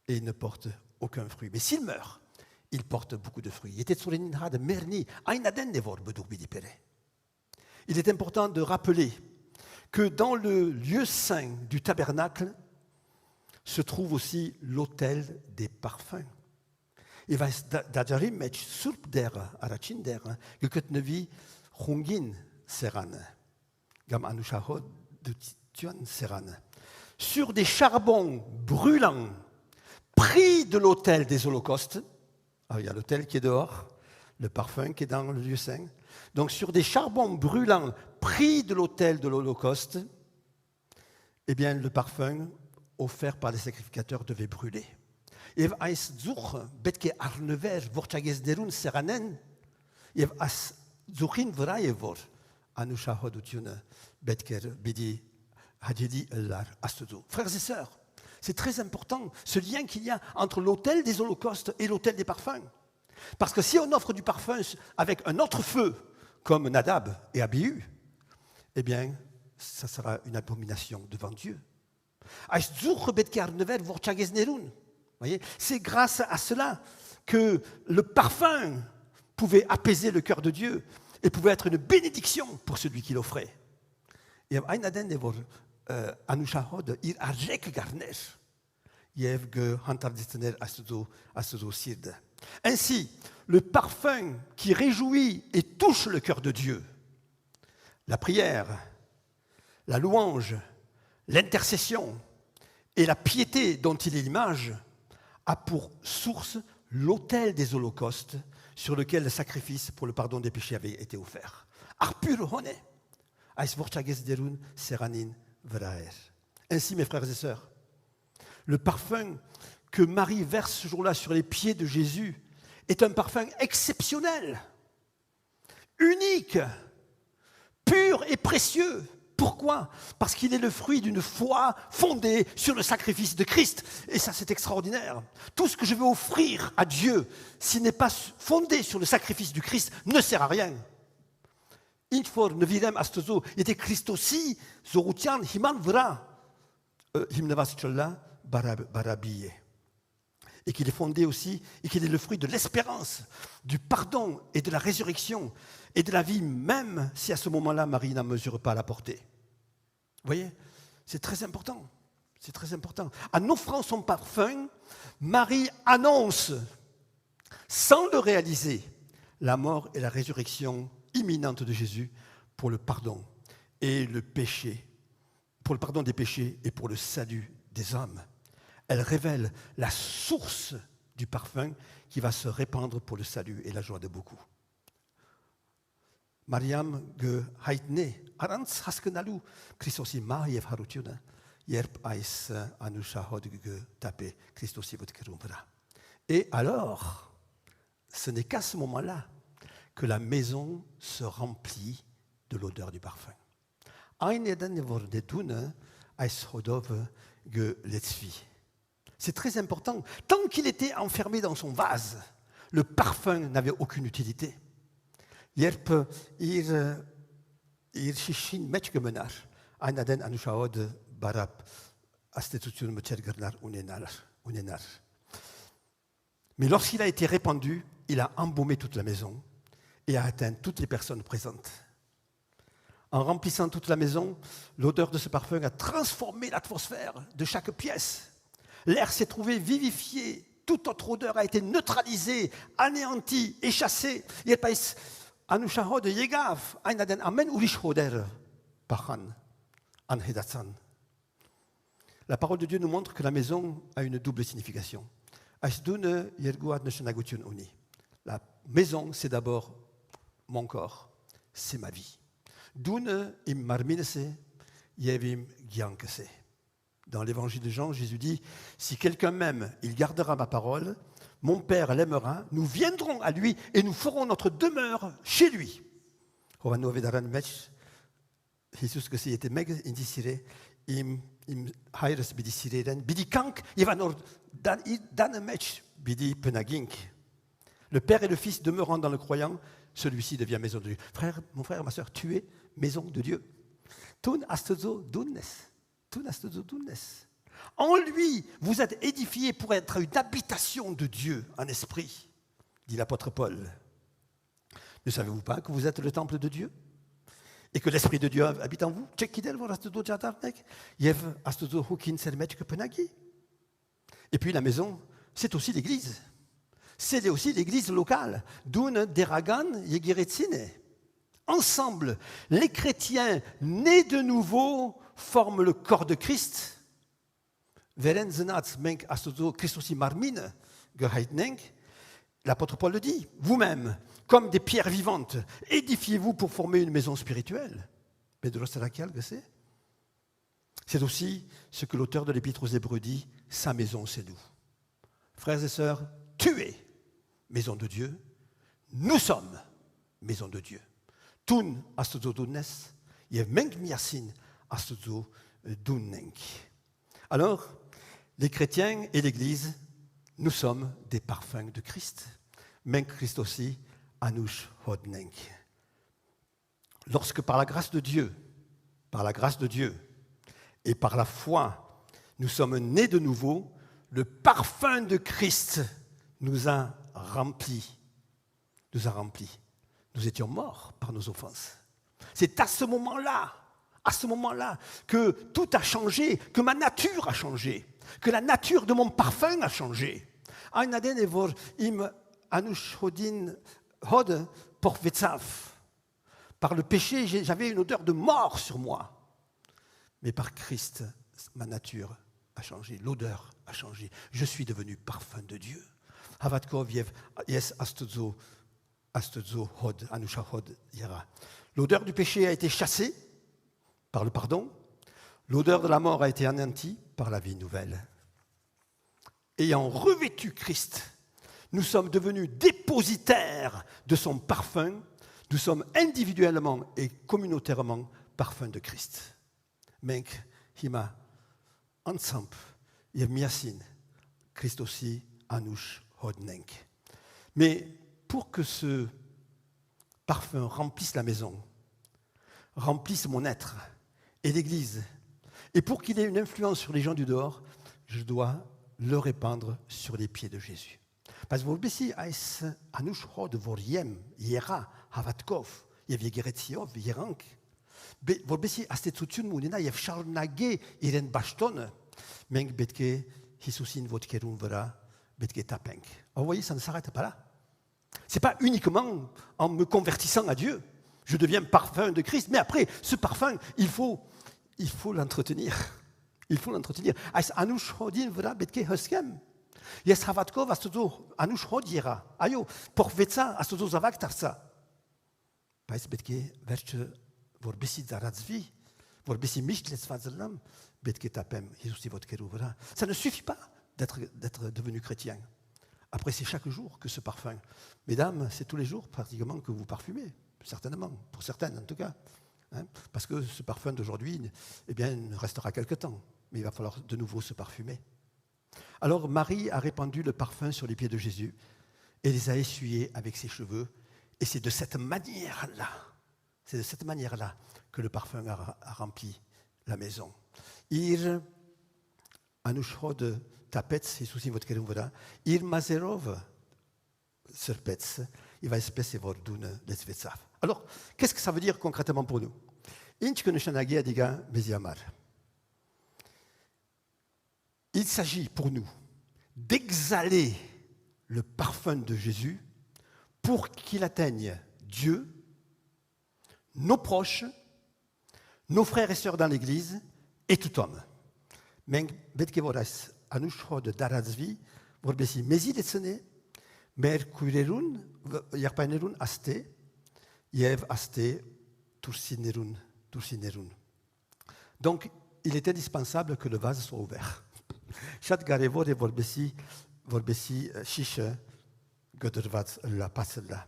et il ne porte aucun fruit. Mais s'il meurt, il porte beaucoup de fruits. » Il est important de rappeler que dans le lieu saint du tabernacle se trouve aussi l'autel des parfums. Et va d'ajarim mech surp der arachin der geketnevi hungin seran gam anushahod de tuan seran sur des charbons brûlants pris de l'autel des holocaustes. Alors, il y a l'autel qui est dehors, le parfum qui est dans le lieu saint. Donc sur des charbons brûlants pris de l'autel de l'Holocauste, eh bien le parfum offert par les sacrificateurs devait brûler. Et betke arnever vorchages derun seranen, et as zuchin vraevor anushahodutune betker bidi hadidi ellar astudu. Frères et sœurs, c'est très important ce lien qu'il y a entre l'autel des holocaustes et l'autel des parfums. Parce que si on offre du parfum avec un autre feu, comme Nadab et Abihu, eh bien, ça sera une abomination devant Dieu. Voyez, c'est grâce à cela que le parfum pouvait apaiser le cœur de Dieu et pouvait être une bénédiction pour celui qui l'offrait. yev ge hantarditener astuzo sid. Ainsi, le parfum qui réjouit et touche le cœur de Dieu, la prière, la louange, l'intercession et la piété dont il est l'image, a pour source l'autel des holocaustes sur lequel le sacrifice pour le pardon des péchés avait été offert. Arpur hone, aisvorchages derun seranin vraer. Ainsi, mes frères et sœurs, le parfum que Marie verse ce jour-là sur les pieds de Jésus est un parfum exceptionnel, unique, pur et précieux. Pourquoi ? Parce qu'il est le fruit d'une foi fondée sur le sacrifice de Christ. Et ça, c'est extraordinaire. Tout ce que je veux offrir à Dieu, s'il n'est pas fondé sur le sacrifice du Christ, ne sert à rien. Intfor ne virem astozo, était Christosi, zorutian himan vra, himnavascholla barabille. Et qu'il est fondé aussi, et qu'il est le fruit de l'espérance, du pardon et de la résurrection, et de la vie même si à ce moment-là, Marie n'en mesure pas la portée. Vous voyez, c'est très important. C'est très important. En offrant son parfum, Marie annonce, sans le réaliser, la mort et la résurrection imminente de Jésus pour le pardon et le péché, pour le pardon des péchés et pour le salut des hommes. Elle révèle la source du parfum qui va se répandre pour le salut et la joie de beaucoup. Mariam ge haitne arans haskenalu Christosi maiev harutiuna yerp ais anushahod ge tape Christosi votkerumbra. Et alors, ce n'est qu'à ce moment-là que la maison se remplit de l'odeur du parfum. Eineden vordetune ais hodov ge letzvi. C'est très important. Tant qu'il était enfermé dans son vase, le parfum n'avait aucune utilité. Yerp ir shishin metgemenar, einaden anushaod barap astetution mechergernar unenar. Mais lorsqu'il a été répandu, il a embaumé toute la maison et a atteint toutes les personnes présentes. En remplissant toute la maison, l'odeur de ce parfum a transformé l'atmosphère de chaque pièce. L'air s'est trouvé vivifié, toute autre odeur a été neutralisée, anéantie et chassée. La parole de Dieu nous montre que la maison a une double signification. La maison, c'est d'abord mon corps, c'est ma vie. Dans l'évangile de Jean, Jésus dit, si quelqu'un m'aime, il gardera ma parole, mon Père l'aimera, nous viendrons à lui et nous ferons notre demeure chez lui. Le Père et le Fils demeurant dans le croyant, celui-ci devient maison de Dieu. Mon frère, ma soeur, tu es maison de Dieu. En lui, vous êtes édifiés pour être une habitation de Dieu en esprit, dit l'apôtre Paul. Ne savez-vous pas que vous êtes le temple de Dieu et que l'Esprit de Dieu habite en vous? Et puis la maison, c'est aussi l'Église. C'est aussi l'Église locale. Ensemble, les chrétiens nés de nouveau forment le corps de Christ. L'apôtre Paul le dit, vous-même, comme des pierres vivantes, édifiez-vous pour former une maison spirituelle. C'est aussi ce que l'auteur de l'Épître aux Hébreux dit, sa maison, c'est nous. Frères et sœurs, tu es maison de Dieu, nous sommes maison de Dieu. Tun astozo dunnes, yev menk miasin astozo dunnenk. Alors, les chrétiens et l'Église, nous sommes des parfums de Christ. Menk Christ aussi, anush hodnenk. Lorsque par la grâce de Dieu et par la foi, nous sommes nés de nouveau, le parfum de Christ nous a remplis. Nous étions morts par nos offenses. C'est à ce moment-là, à ce moment-là que tout a changé, que ma nature a changé, que la nature de mon parfum a changé. Ainaden evor im anush hodin hod porvetzav. Par le péché, j'avais une odeur de mort sur moi. Mais par Christ, ma nature a changé, l'odeur a changé. Je suis devenu parfum de Dieu. Havatkov yev yes astozo hod anusha hod yera. L'odeur du péché a été chassée par le pardon. L'odeur de la mort a été anéantie par la vie nouvelle. Ayant revêtu Christ, nous sommes devenus dépositaires de son parfum. Nous sommes individuellement et communautairement parfums de Christ. Menk hima ensemble yemiasin Christ aussi anush hodnenk. Mais pour que ce parfum remplisse la maison, remplisse mon être et l'Église, et pour qu'il ait une influence sur les gens du dehors, je dois le répandre sur les pieds de Jésus. Parce que vous ici, anush hod voriem yera havatkov yevyegeretsiov yerank. Vous ici, astetutun munina yev charnage iren baston meng betke hisusin votkerun vera betke tapenk. Vous voyez, ça ne s'arrête pas là. C'est pas uniquement en me convertissant à Dieu, je deviens parfum de Christ, mais après, ce parfum, il faut l'entretenir. Il faut l'entretenir. Anush hodin vera betke hoskem. Yes havatkov astozo anush hodiera. Ayo, porvetza astozo zavak tarsa. Pais betke verche vorbesi zarazvi, vorbesi michtlets vazelam, betke tapem, Jésus votkeru vera. Ça ne suffit pas d'être devenu chrétien. Après, c'est chaque jour que ce parfum. Mesdames, c'est tous les jours pratiquement que vous parfumez, certainement, pour certaines en tout cas. Hein, parce que ce parfum d'aujourd'hui, eh bien, ne restera quelque temps. Mais il va falloir de nouveau se parfumer. Alors Marie a répandu le parfum sur les pieds de Jésus et les a essuyés avec ses cheveux. Et c'est de cette manière-là, que le parfum a rempli la maison. Ir anushrod tapetz, Jésus votre kerumvera, ir mazerov serpetz, il va espèce et vordune lesvetsav. Alors, qu'est-ce que ça veut dire concrètement pour nous? Inchkeneshanagi adiga beziamar. Il s'agit pour nous d'exhaler le parfum de Jésus pour qu'il atteigne Dieu, nos proches, nos frères et sœurs dans l'Église et tout homme. Meng betkevoras anushrod darazvi vorbesi mezidetsene mer kuirerun yarpanerun aste yev aste tursinerun. Donc, il est indispensable que le vase soit ouvert. Chat garevor et vorbesi chiche godervat la pasella.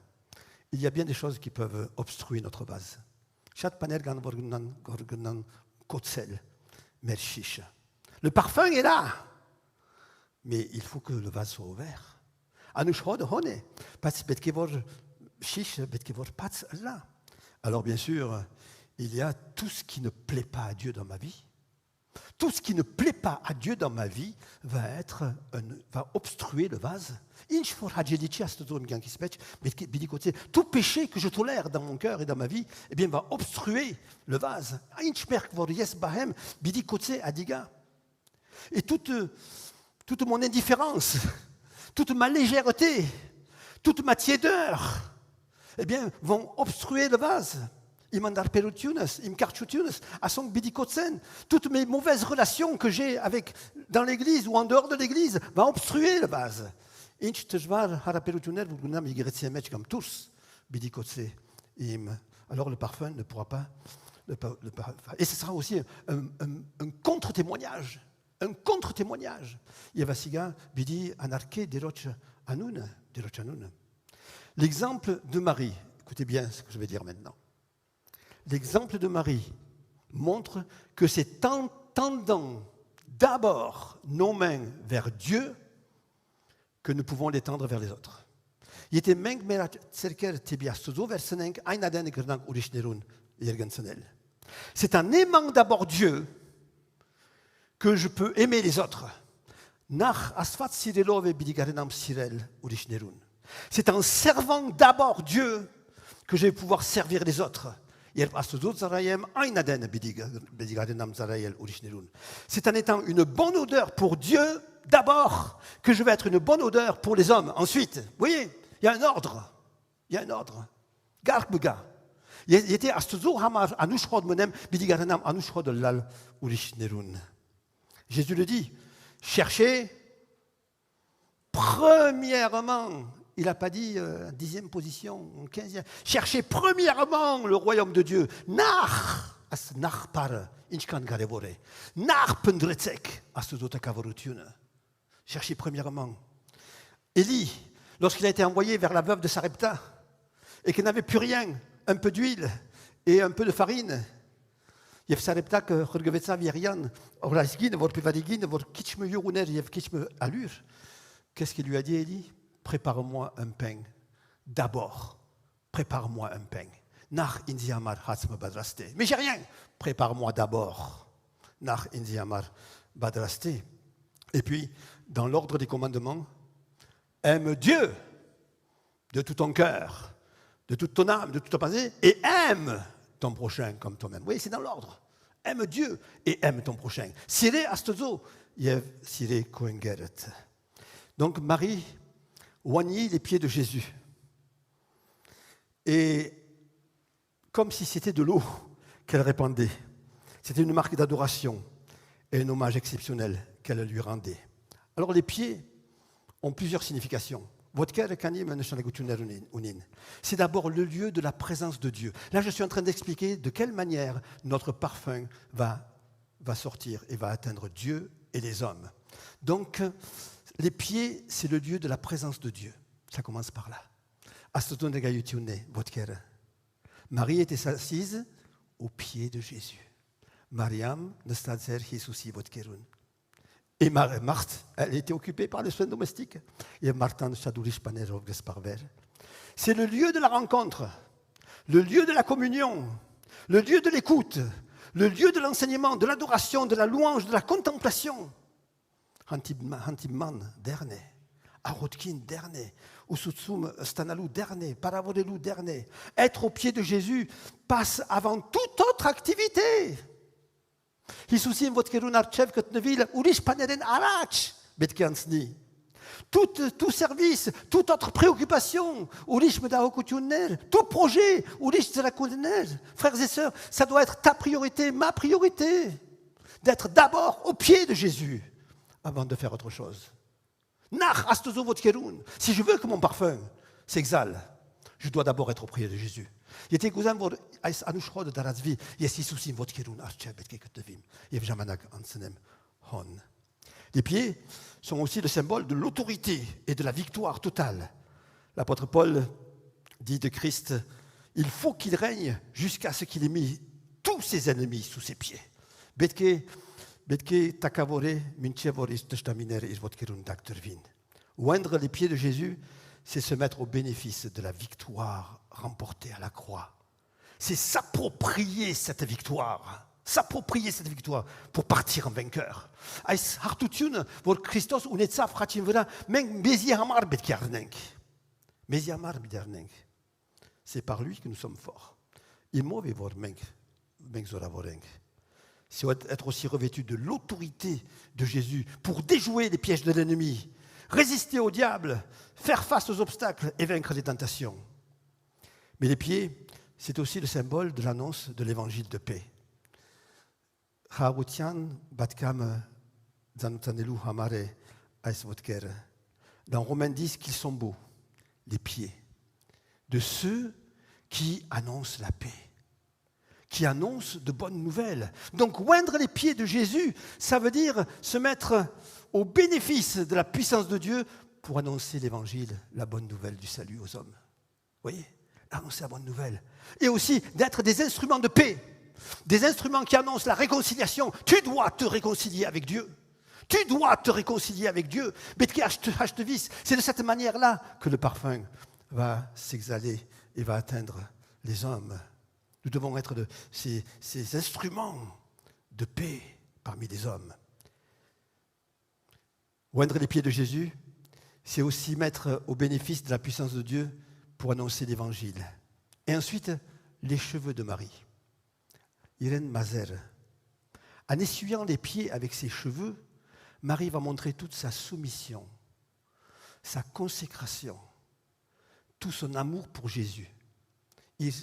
Il y a bien des choses qui peuvent obstruer notre vase. Chat panergan vorgunan kotsel mer chiche. Le parfum est là, mais il faut que le vase soit ouvert. Anushrod hone, pats betkevor chiche betkevor pats là. Alors bien sûr, il y a tout ce qui ne plaît pas à Dieu dans ma vie. Tout ce qui ne plaît pas à Dieu dans ma vie va obstruer le vase. Tout péché que je tolère dans mon cœur et dans ma vie, eh bien, va obstruer le vase. Et toute mon indifférence, toute ma légèreté, toute ma tiédeur, eh bien, vont obstruer le vase. Toutes mes mauvaises relations que j'ai dans l'église ou en dehors de l'église vont obstruer le vase. Alors le parfum ne pourra pas. Et ce sera aussi un contre-témoignage. Un contre-témoignage. L'exemple de Marie, écoutez bien ce que je vais dire maintenant. L'exemple de Marie montre que c'est en tendant d'abord nos mains vers Dieu que nous pouvons les tendre vers les autres. C'est en aimant d'abord Dieu que je peux aimer les autres. C'est en servant d'abord Dieu que je vais pouvoir servir les autres. C'est en étant une bonne odeur pour Dieu d'abord que je vais être une bonne odeur pour les hommes. Ensuite, vous voyez, il y a un ordre. Il y a un ordre. Garbuga. Il était astuzo hamar anushod monem bidigaranam anushod lal urishnerun. Jésus le dit, cherchez premièrement, il n'a pas dit 10e position, 15e, cherchez premièrement le royaume de Dieu. Nach as nach par inchkan garevore. Nach pendrecek astuzo takavorutiune. Cherchez premièrement. Élie, lorsqu'il a été envoyé vers la veuve de Sarepta et qu'il n'avait plus rien, un peu d'huile et un peu de farine, Yev Sarepta que Rurgevetsa Vierian, Orlasgin, vor Pivarigin, vor Kitschme Yuruner, Yev Kitschme Allure. Qu'est-ce qu'il lui a dit, Élie? Prépare-moi un pain. D'abord, prépare-moi un pain. Nach Indiamar Hatzme Badraste. Mais j'ai rien. Prépare-moi d'abord. Nach Indiamar Badraste. Et puis, dans l'ordre des commandements, aime Dieu de tout ton cœur, de toute ton âme, de toute ta pensée, et aime ton prochain comme toi-même. Oui, c'est dans l'ordre. Aime Dieu et aime ton prochain. Sire astozo, yev sire koengeret. Donc Marie oignit les pieds de Jésus. Et comme si c'était de l'eau qu'elle répandait. C'était une marque d'adoration et un hommage exceptionnel qu'elle lui rendait. Alors les pieds ont plusieurs significations. C'est d'abord le lieu de la présence de Dieu. Là, je suis en train d'expliquer de quelle manière notre parfum va sortir et va atteindre Dieu et les hommes. Donc, les pieds, c'est le lieu de la présence de Dieu. Ça commence par là. Marie était assise aux pieds de Jésus. Mariam, et Marthe, elle était occupée par les soins domestiques. C'est le lieu de la rencontre, le lieu de la communion, le lieu de l'écoute, le lieu de l'enseignement, de l'adoration, de la louange, de la contemplation. Hantimman derne, Arotkin derne, Usutsum stanalu derne, Paravorelu derne. Être au pied de Jésus passe avant toute autre activité. Tout service, toute autre préoccupation, tout projet, frères et sœurs, ça doit être ta priorité, ma priorité, d'être d'abord au pied de Jésus avant de faire autre chose. Si je veux que mon parfum s'exhale, je dois d'abord être au pied de Jésus. Les pieds sont aussi le symbole de l'autorité et de la victoire totale. L'apôtre Paul dit de Christ, il faut qu'il règne jusqu'à ce qu'il ait mis tous ses ennemis sous ses pieds. Oindre les pieds de Jésus, c'est se mettre au bénéfice de la victoire remportée à la croix. C'est s'approprier cette victoire pour partir en vainqueur. C'est par lui que nous sommes forts. C'est être aussi revêtu de l'autorité de Jésus pour déjouer les pièges de l'ennemi, résister au diable, faire face aux obstacles et vaincre les tentations. Mais les pieds, c'est aussi le symbole de l'annonce de l'évangile de paix. Dans Romains 10, qu'ils sont beaux, les pieds de ceux qui annoncent la paix, qui annoncent de bonnes nouvelles. Donc, oindre les pieds de Jésus, ça veut dire se mettre au bénéfice de la puissance de Dieu pour annoncer l'évangile, la bonne nouvelle du salut aux hommes. Vous voyez ? Annoncer la bonne nouvelle. Et aussi d'être des instruments de paix, des instruments qui annoncent la réconciliation. Tu dois te réconcilier avec Dieu. Tu dois te réconcilier avec Dieu. C'est de cette manière-là que le parfum va s'exhaler et va atteindre les hommes. Nous devons être ces instruments de paix parmi les hommes. Oindre les pieds de Jésus, c'est aussi mettre au bénéfice de la puissance de Dieu pour annoncer l'Évangile. Et ensuite, les cheveux de Marie. Irène Mazer. En essuyant les pieds avec ses cheveux, Marie va montrer toute sa soumission, sa consécration, tout son amour pour Jésus. Ir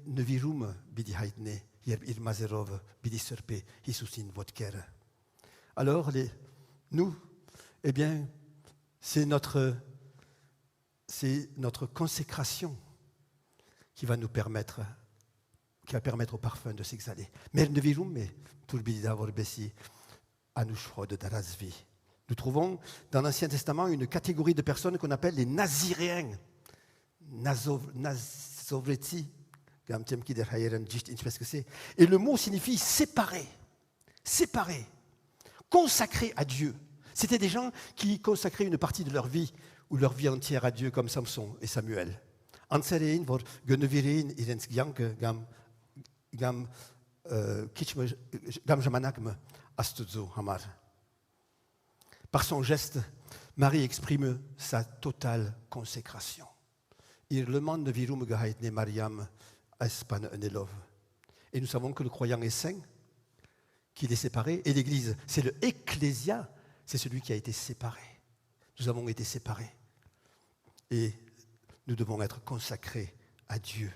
ne virum bidi haidne, ir mazerov bidi serpe, Isusin vodker. Alors, nous, eh bien, c'est notre consécration qui va permettre au parfum de s'exhaler. Mais ne virum, mais tout le bidi davor bessi, anushro de darazvi. Nous trouvons dans l'Ancien Testament une catégorie de personnes qu'on appelle les Naziréens. Nazovreti. Et le mot signifie séparé, séparé, consacré à Dieu. C'était des gens qui consacraient une partie de leur vie ou leur vie entière à Dieu, comme Samson et Samuel. Anserein vor genevirein irens gyanke gam jamanakme astudzo hamar. Par son geste, Marie exprime sa totale consécration. Ir le monde virum gehaitne Mariam espan enelov. Et nous savons que le croyant est saint, qu'il est séparé, et l'Église, c'est le ecclésia, c'est celui qui a été séparé. Nous avons été séparés. Et nous devons être consacrés à Dieu.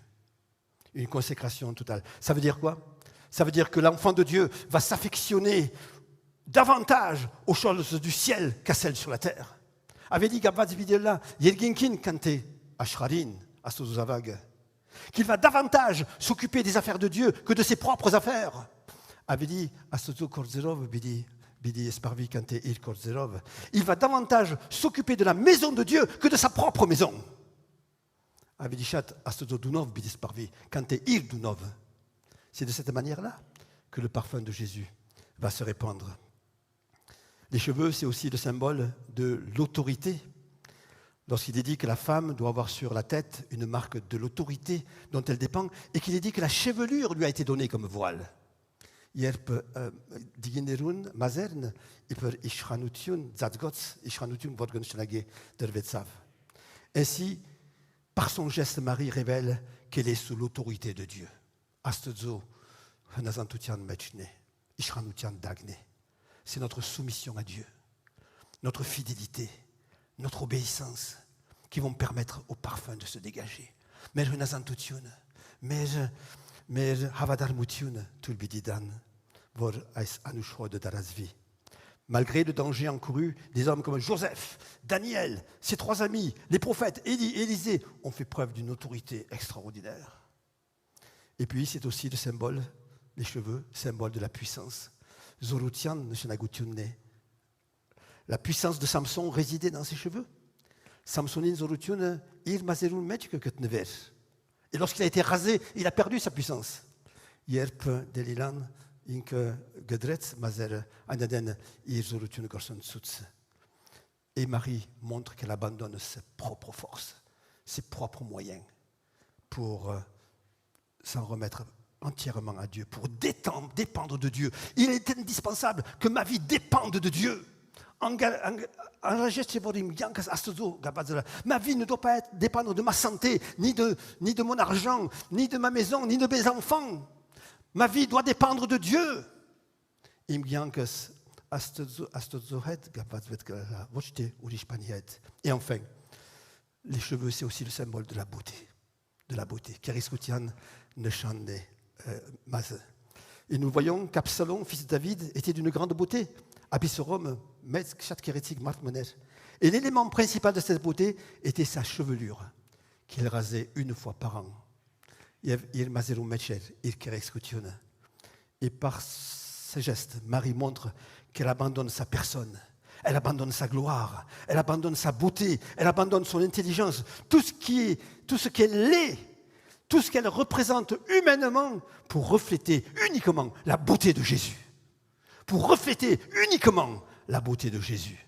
Une consécration totale. Ça veut dire quoi? Ça veut dire que l'enfant de Dieu va s'affectionner davantage aux choses du ciel qu'à celles sur la terre. Avait dit Gabaz Videla, Yerginkin Kante, Ashrarin, Astozavag, qu'il va davantage s'occuper des affaires de Dieu que de ses propres affaires. Avait dit Astozo Korzerov, Bidi Esparvi Kante Il Korzerov. Il va davantage s'occuper de la maison de Dieu que de sa propre maison. Avait dit Chat Astozo Dunov, Bidi Esparvi Kante Il Dunov. C'est de cette manière-là que le parfum de Jésus va se répandre. Les cheveux, c'est aussi le symbole de l'autorité. Lorsqu'il est dit que la femme doit avoir sur la tête une marque de l'autorité dont elle dépend, et qu'il est dit que la chevelure lui a été donnée comme voile. Yerp diginerun mazern, iper ishranutiun zadgots, ishranutiun vodgonschlage dervetsav. Ainsi, par son geste, Marie révèle qu'elle est sous l'autorité de Dieu. Astezo, hanazantutian mechne, ishranutian dagne. C'est notre soumission à Dieu, notre fidélité, notre obéissance qui vont permettre au parfum de se dégager. Mais hanazantutiun, mais havadarmutiun tulbididan vor ais anushro de darazvi. Malgré le danger encouru, des hommes comme Joseph, Daniel, ses trois amis, les prophètes, Élisée, ont fait preuve d'une autorité extraordinaire. Et puis, c'est aussi le symbole, les cheveux, symbole de la puissance. Zorutian neshenagutiunne. La puissance de Samson résidait dans ses cheveux. Samsonin zorutiun ir mazerun mechke ketnever. Et lorsqu'il a été rasé, il a perdu sa puissance. Yerp delilan inke gedretz mazer anaden ir zorutiun gorson sutz. Et Marie montre qu'elle abandonne ses propres forces, ses propres moyens pour s'en remettre entièrement à Dieu, pour dépendre de Dieu. Il est indispensable que ma vie dépende de Dieu. Ma vie ne doit pas dépendre de ma santé, ni de mon argent, ni de ma maison, ni de mes enfants. Ma vie doit dépendre de Dieu. Et enfin, les cheveux, c'est aussi le symbole de la beauté. De la beauté. Et nous voyons qu'Absalom, fils de David, était d'une grande beauté. Et l'élément principal de cette beauté était sa chevelure, qu'il rasait une fois par an. Et par ce geste, Marie montre qu'elle abandonne sa personne, elle abandonne sa gloire, elle abandonne sa beauté, elle abandonne son intelligence, tout ce qu'elle est, tout ce qu'elle représente humainement pour refléter uniquement la beauté de Jésus. Pour refléter uniquement la beauté de Jésus.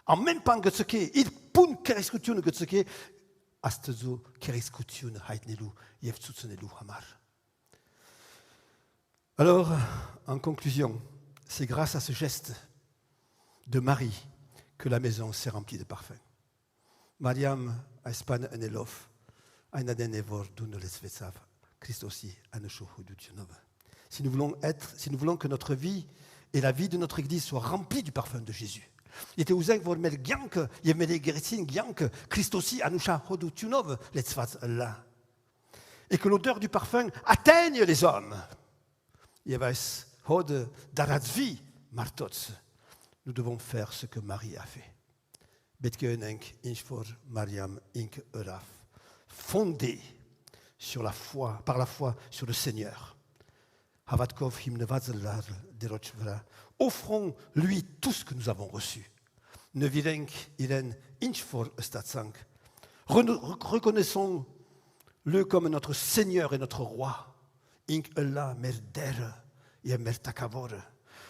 En même temps que ce qui est, il pun kerescutiun que ce qui est, astezo kerescutiun haitnelu yevtsutsenelu hamar. Alors, en conclusion, c'est grâce à ce geste de Marie que la maison s'est remplie de parfums. Mariam espan enelov, ainaden evor dunolesvetsav, Christosi Anushohudutsunov. Si nous voulons que notre vie et la vie de notre Église soient remplies du parfum de Jésus. Il était uzeng vor mel giank, il mel geritsin giank, Christosi Anushohudutsunov, letzvaz Allah. Et que l'odeur du parfum atteigne les hommes. Yevais hod darazvi martots. Nous devons faire ce que Marie a fait. Betkeunenk inchfor Mariam ink Olaf. Fondé sur la foi, par la foi sur le Seigneur. Havatkov himnevazlar derochvra. Offrons-lui tout ce que nous avons reçu. Nevirenk iren inchfor statsank. Reconnaissons-le comme notre Seigneur et notre Roi. Ink Allah merder et mertakavor.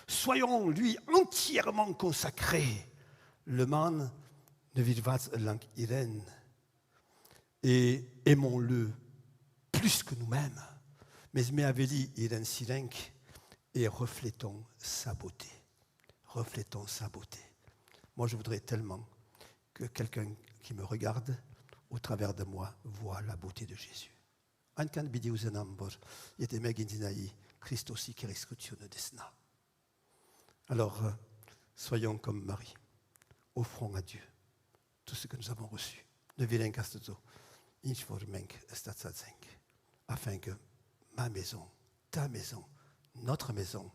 Soyons lui entièrement consacrés. Le man nevirvaz lank iren. Et aimons-le plus que nous-mêmes. Mais meaveli iren sirenk et reflétons sa beauté. Reflétons sa beauté. Moi, je voudrais tellement que quelqu'un qui me regarde au travers de moi voit la beauté de Jésus. Ankan bidi uzenambor yetemeg indinai Christosi keriscutione desna. Alors, soyons comme Marie. Offrons à Dieu tout ce que nous avons reçu. Ne vilen kastozo. Afin que ma maison, ta maison, notre maison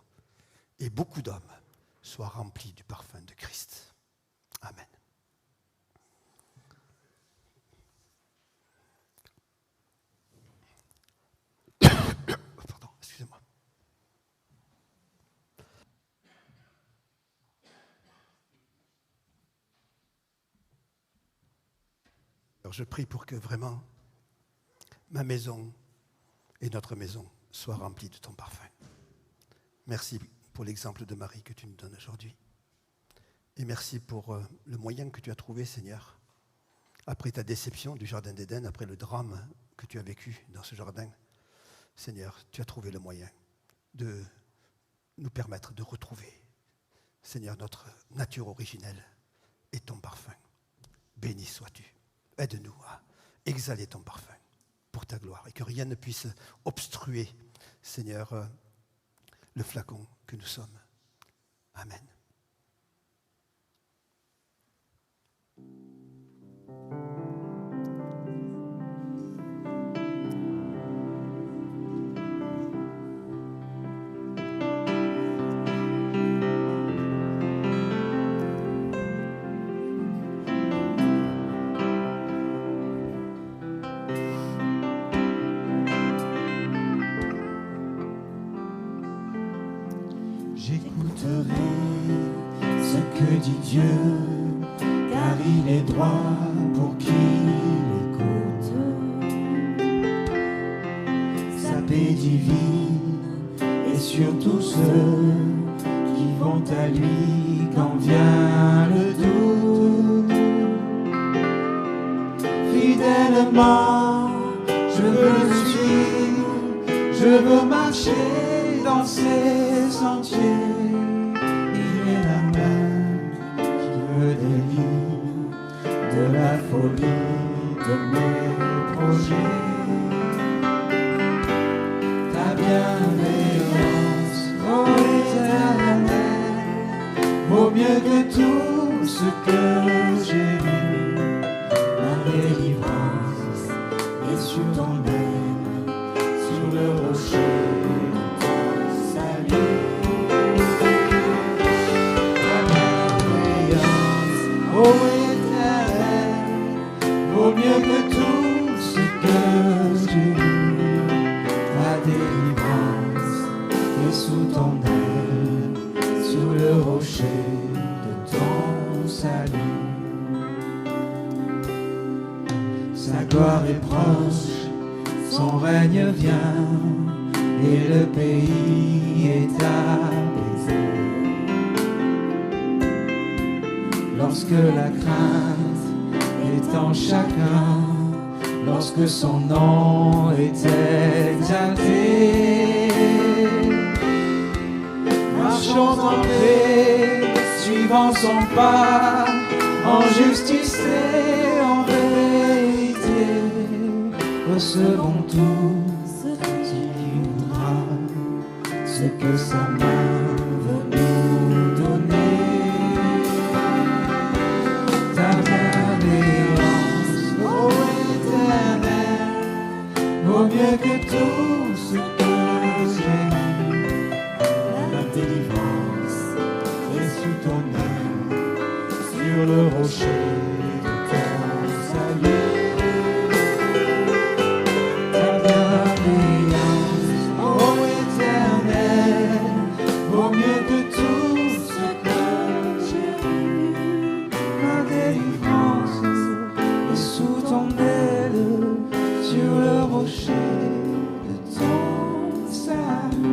et beaucoup d'hommes soient remplis du parfum de Christ. Amen. Pardon, excusez-moi. Alors je prie pour que vraiment ma maison et notre maison soient remplies de ton parfum. Merci pour l'exemple de Marie que tu nous donnes aujourd'hui. Et merci pour le moyen que tu as trouvé, Seigneur, après ta déception du Jardin d'Éden, après le drame que tu as vécu dans ce jardin. Seigneur, tu as trouvé le moyen de nous permettre de retrouver, Seigneur, notre nature originelle et ton parfum. Béni sois-tu. Aide-nous à exhaler ton parfum pour ta gloire et que rien ne puisse obstruer, Seigneur, le flacon que nous sommes. Amen. J'écouterai ce que dit Dieu, car il est droit pour qui l'écoute. Sa paix divine et sur tous ceux qui vont à lui quand vient le doute. Fidèlement, je veux le suivre, je veux marcher dans ses sentiers. Il est la main qui me délivre de la folie de mes projets. Ta bienveillance, ô Éternel, vaut mieux que tout ce que j'ai vu. Ma délivrance est sur ton aile, sur le rocher. Ô Éternel, vaut mieux que tout ce que j'ai vu. Ma délivrance est sous ton aile, sur le rocher de ton salut. Sa gloire est proche, son règne vient, et le pays est apaisé. Lorsque la crainte est en chacun, lorsque son nom est exalté. Marchons en paix, suivant son pas, en justice et en vérité. recevons tout ce qu'il voudra, ce que sa main veut nous donner. Ta bienveillance, ô Éternel, vaut mieux que tout ce que j'ai. La délivrance est sous ton aile, sur le rocher de ton salut. Ta bienveillance, ô Éternel, vaut mieux que tout ce que j'ai vu. La délivrance est sous ton aile, sur le rocher de ton salut.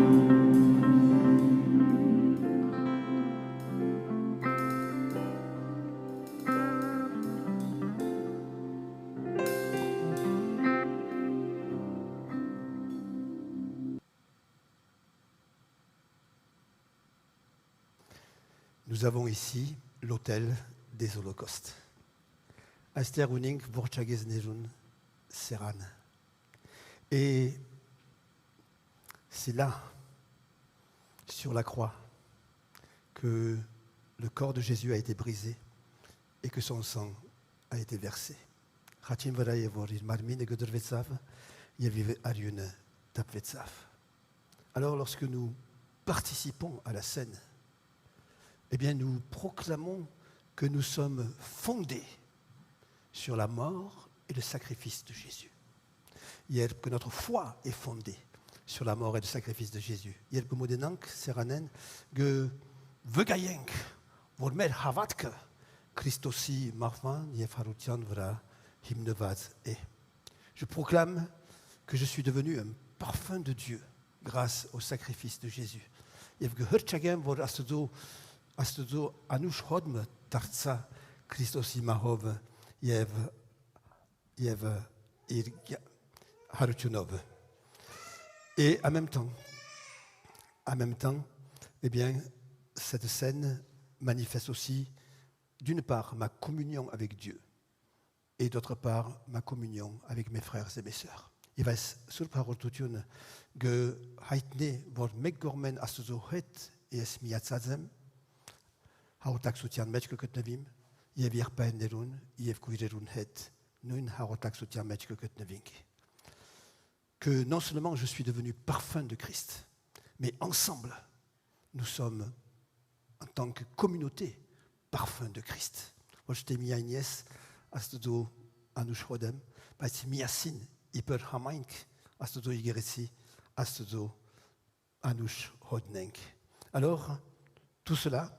Nous avons ici l'autel des holocaustes. Aster uning vorchagez nejun seran. Et c'est là, sur la croix, que le corps de Jésus a été brisé et que son sang a été versé. Chachim v'rayevorir marmine gedurvetsav, yevive ariune tapvetsav. Alors, lorsque nous participons à la scène, eh bien, nous proclamons que nous sommes fondés sur la mort et le sacrifice de Jésus. Que notre foi est fondée sur la mort et le sacrifice de Jésus. Que modenank seranen que vegayenk vormer havatke Christosi marvan yefarutian vra himnevaz e. Je proclame que je suis devenu un parfum de Dieu grâce au sacrifice de Jésus. Yev gehurchagem vor astudo anush hodm tartsa Christosi mahov yev Harutunov. Et en même temps, eh bien, cette scène manifeste aussi, d'une part, ma communion avec Dieu, et d'autre part, ma communion avec mes frères et mes sœurs. Il va surparotutun que haitne vor meggormen astuzohet et esmiatzazem, haotak soutian mechke ketnevim, yevir paenderun, yev kuirerun het. Que non seulement je suis devenu parfum de Christ, mais ensemble, nous sommes, en tant que communauté, parfum de Christ. Moi, je t'ai mis à Agnès, à ce dos, à nous chrodem, à ce miasin, hyper hamaink, à ce dos, igeresi, à ce dos, à nous chrodnenk. Alors, tout cela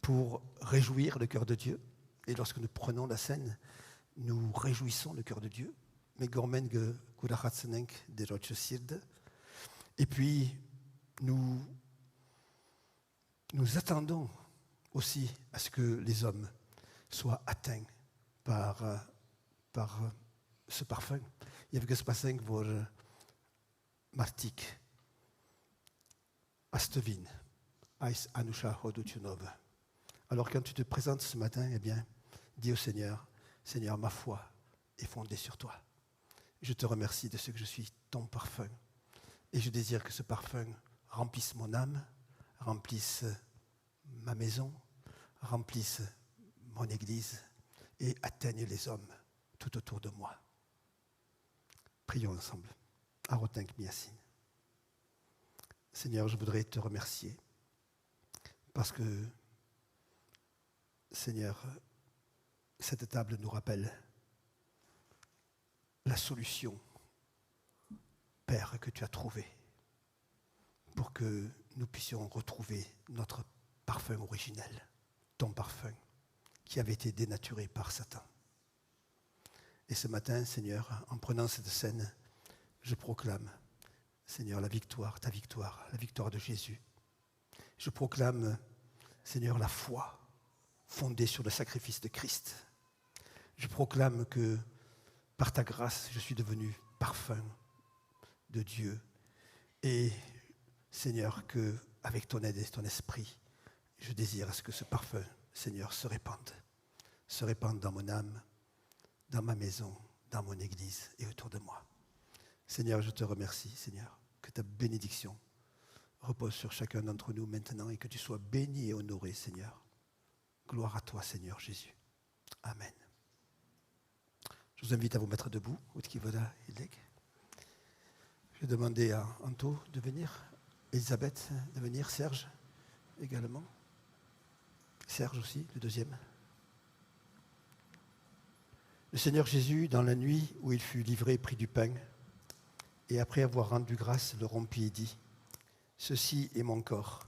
pour réjouir le cœur de Dieu, et lorsque nous prenons la scène, nous réjouissons le cœur de Dieu. Et puis, nous attendons aussi à ce que les hommes soient atteints par ce parfum. Il y a ce parfum pour Martik, Astevin, Ais Anusha Hodutunov. Alors, quand tu te présentes ce matin, eh bien, dis au Seigneur, Seigneur, ma foi est fondée sur toi. Je te remercie de ce que je suis ton parfum. Et je désire que ce parfum remplisse mon âme, remplisse ma maison, remplisse mon église et atteigne les hommes tout autour de moi. Prions ensemble. Arotenk miasin. Seigneur, je voudrais te remercier parce que, Seigneur, cette table nous rappelle la solution, Père, que tu as trouvée pour que nous puissions retrouver notre parfum originel, ton parfum, qui avait été dénaturé par Satan. Et ce matin, Seigneur, en prenant cette scène, je proclame, Seigneur, la victoire de Jésus. Je proclame, Seigneur, la foi fondée sur le sacrifice de Christ. Je proclame que, par ta grâce, je suis devenu parfum de Dieu. Et, Seigneur, qu'avec ton aide et ton esprit, je désire à ce que ce parfum, Seigneur, se répande dans mon âme, dans ma maison, dans mon église et autour de moi. Seigneur, je te remercie, Seigneur, que ta bénédiction repose sur chacun d'entre nous maintenant et que tu sois béni et honoré, Seigneur. Gloire à toi, Seigneur Jésus. Amen. Je vous invite à vous mettre debout. Je vais demander à Anto de venir, Elisabeth de venir, Serge également. Serge aussi, le deuxième. Le Seigneur Jésus, dans la nuit où il fut livré, prit du pain et après avoir rendu grâce, le rompit et dit : ceci est mon corps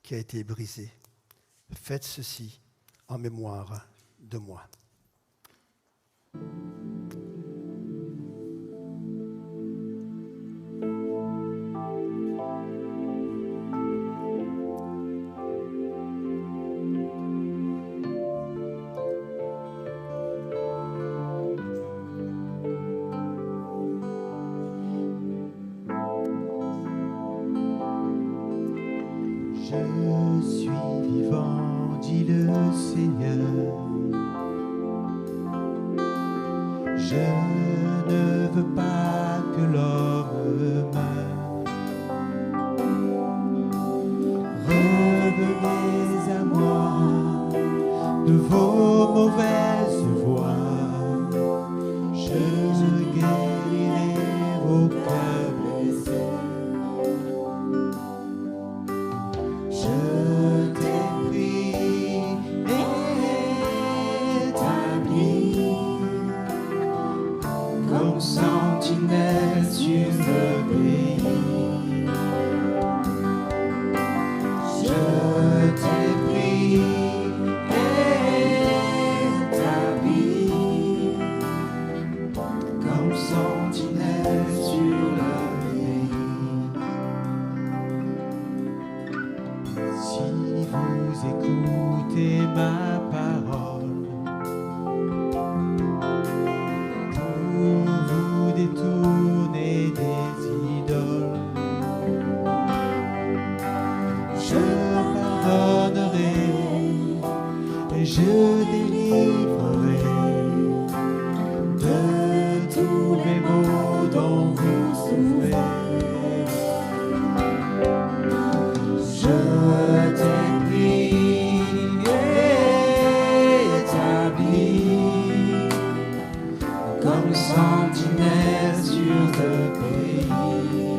qui a été brisé. Faites ceci en mémoire de moi. Je suis vivant, dit le Seigneur. Je ne veux pas que l'homme meure. Revenez à moi de vos mauvaises voies. Je guérirai vos cœurs blessés. Je t'ai pris et établi comme sentinelle sur le pays. Je t'ai pris et établi comme sentinelle sur le pays. Si vous écoutez ma parole, pour vous détourner des idoles, je pardonnerai et je délivrerai de tous les maux dont vous souffrez. Je t'ai pris et établi comme sentinelle sur le pays.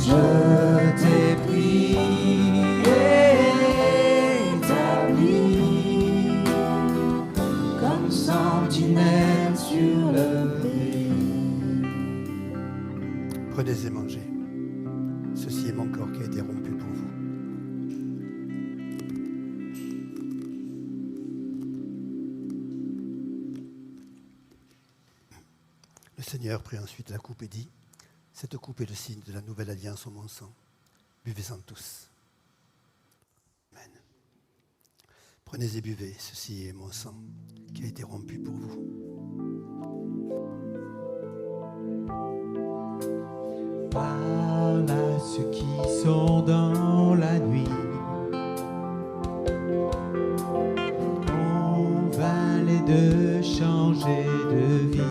Je t'ai pris et établi comme sentinelle sur le pays. Prenez et mangez. Ceci est mon corps qui a été rompu pour vous. Le Seigneur prit ensuite la coupe et dit : cette coupe est le signe de la nouvelle alliance en mon sang. Buvez-en tous. Amen. Prenez et buvez. Ceci est mon sang qui a été rompu pour vous. Parle à ceux qui sont dans la nuit. Convainc-les de changer de vie.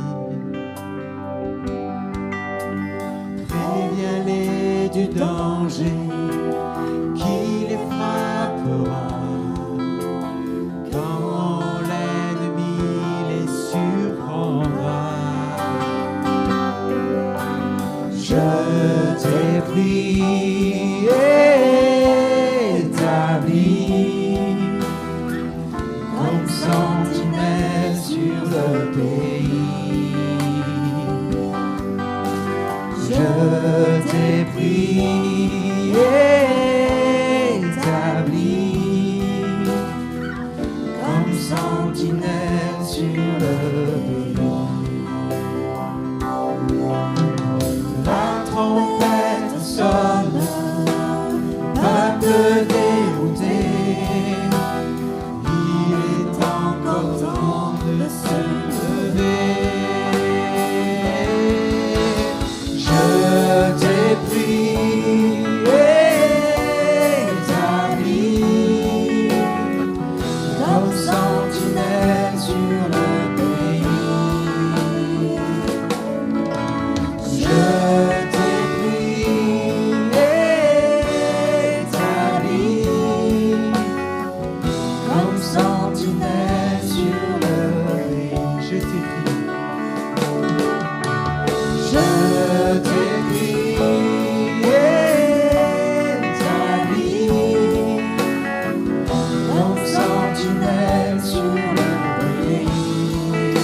Préviens-les du danger qui les frappera quand l'ennemi les surprendra. Je t'ai pris et établi comme sentinelle sur le pays. Je t'ai pris et établi comme sentinelle sur le pays. La trompette sonne Je t'ai établi comme sentinelle sur le pays.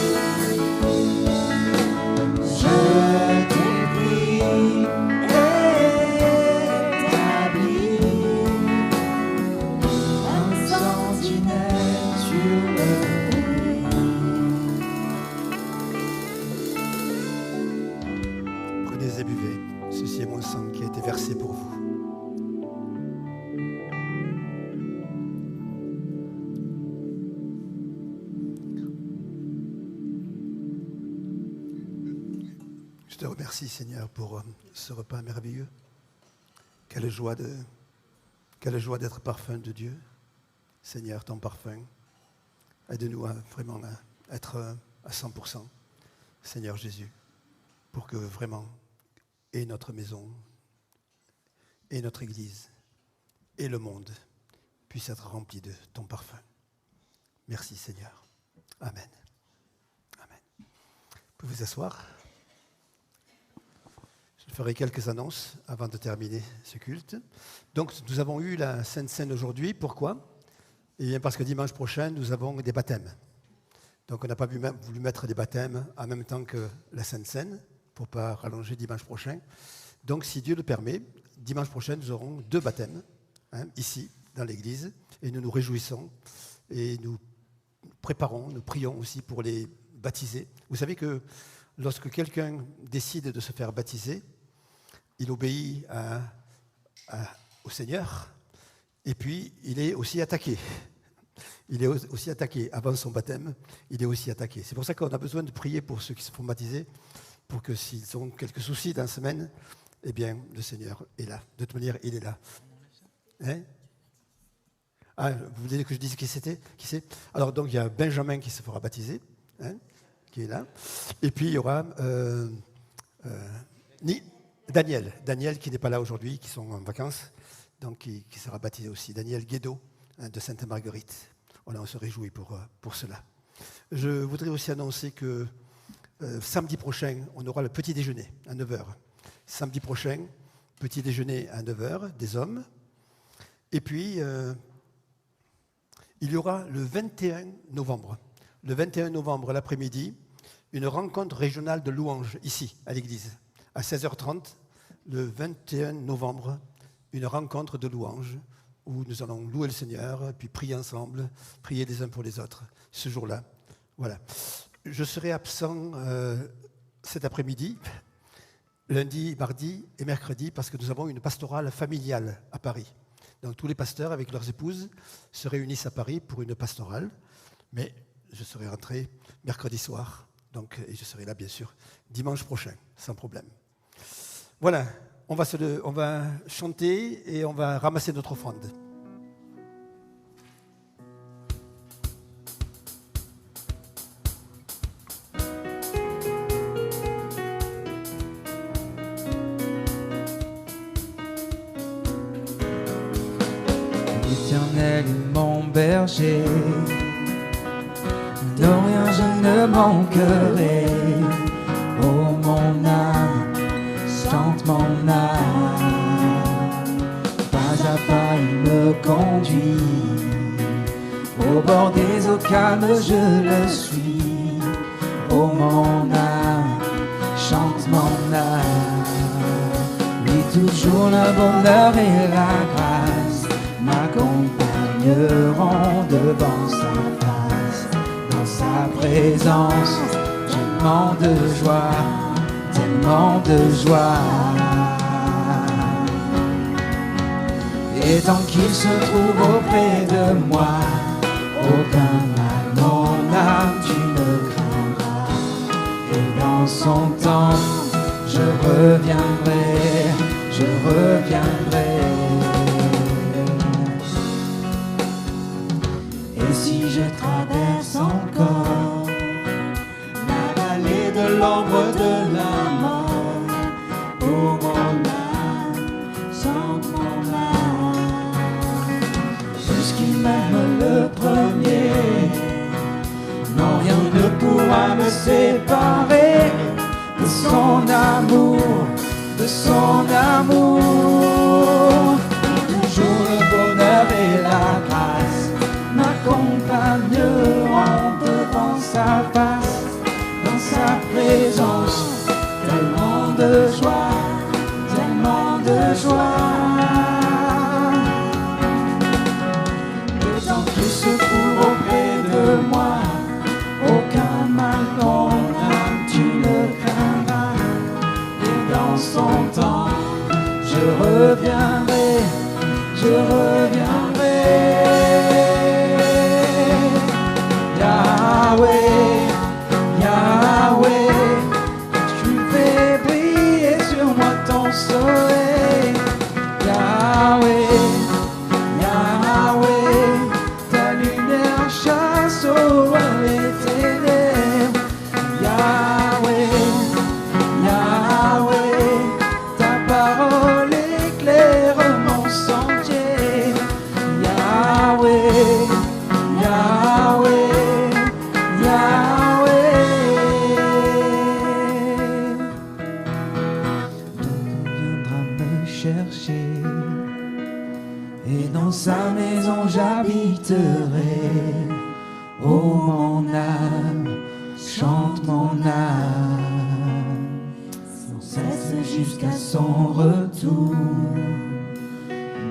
Je t'ai établi comme sentinelle sur le pays. Prenez et buvez. Ceci est mon sang qui a été versé pour vous. Je te remercie, Seigneur, pour ce repas merveilleux. Quelle joie d'être parfum de Dieu. Seigneur, ton parfum. Aide-nous à vraiment être à 100%, Seigneur Jésus, pour que vraiment, et notre maison, et notre Église, et le monde puissent être remplis de ton parfum. Merci, Seigneur. Amen. Amen. Vous pouvez vous asseoir. Je ferai quelques annonces avant de terminer ce culte. Donc, nous avons eu la Sainte Seine aujourd'hui. Pourquoi ? Eh bien, parce que dimanche prochain, nous avons des baptêmes. Donc, on n'a pas voulu mettre des baptêmes en même temps que la Sainte Seine, pour ne pas rallonger dimanche prochain. Donc, si Dieu le permet, dimanche prochain, nous aurons 2 baptêmes, ici, dans l'église, et nous nous réjouissons, et nous préparons, nous prions aussi pour les baptiser. Vous savez que lorsque quelqu'un décide de se faire baptiser, il obéit au Seigneur, et puis il est aussi attaqué. Il est aussi attaqué. Avant son baptême, il est aussi attaqué. C'est pour ça qu'on a besoin de prier pour ceux qui se font baptiser, pour que s'ils ont quelques soucis dans la semaine, eh bien, le Seigneur est là. De toute manière, il est là. Hein? Ah, vous voulez que je dise qui c'était? Qui c'est? Alors, donc, il y a Benjamin qui se fera baptiser, qui est là. Et puis, il y aura Daniel qui n'est pas là aujourd'hui, qui sont en vacances, donc qui sera baptisé aussi. Daniel Guédot, de Sainte-Marguerite. Voilà, on se réjouit pour cela. Je voudrais aussi annoncer que samedi prochain, on aura le petit déjeuner à 9h. Samedi prochain, petit déjeuner à 9h, des hommes. Et puis, il y aura le 21 novembre. Le 21 novembre, l'après-midi, une rencontre régionale de louanges, ici, à l'église. À 16h30, le 21 novembre, une rencontre de louanges où nous allons louer le Seigneur, puis prier ensemble, prier les uns pour les autres, ce jour-là. Voilà. Je serai absent cet après-midi, lundi, mardi et mercredi, parce que nous avons une pastorale familiale à Paris. Donc tous les pasteurs, avec leurs épouses, se réunissent à Paris pour une pastorale. Mais je serai rentré mercredi soir, et je serai là, bien sûr, dimanche prochain, sans problème. Voilà, on va chanter et on va ramasser notre offrande. L'Éternel est mon berger, de rien je ne manquerai. Oh mon âme, chante mon âme. Pas à pas il me conduit, au bord des eaux calmes je le suis. Oh mon âme, chante mon âme. Oui, toujours le bonheur et la grâce m'accompagneront devant sa face. Dans sa présence, tellement de joie, tellement de joie. Et tant qu'il se trouve auprès de moi, aucun mal, mon âme, tu ne craindras. Et dans son temps, je reviendrai, je reviendrai. Et si je traverse encore la vallée de l'ombre de la mort, oh mon âme, chante mon âme. Puisqu'il m'aime le premier, non rien ne pourra me séparer de son amour, de son amour. Toujours le bonheur et la grâce m'accompagneront devant sa face, dans sa présence, tellement de joie, tellement de joie. Et tant qu'il se trouve auprès de moi, aucun mal mon âme tu ne craindras. Et dans son temps, je reviendrai, je reviendrai. Yahweh, Yahweh, tu fais briller sur moi ton soleil. Yahweh, Yahweh, ta lumière chasse au loin les ténèbres. Yahweh, Yahweh, ta parole éclaire mon sentier. Yahweh, Yahweh, Yahweh. L'homme viendra me chercher, et dans sa maison j'habiterai. Oh mon âme, chante mon âme, sans cesse jusqu'à son retour.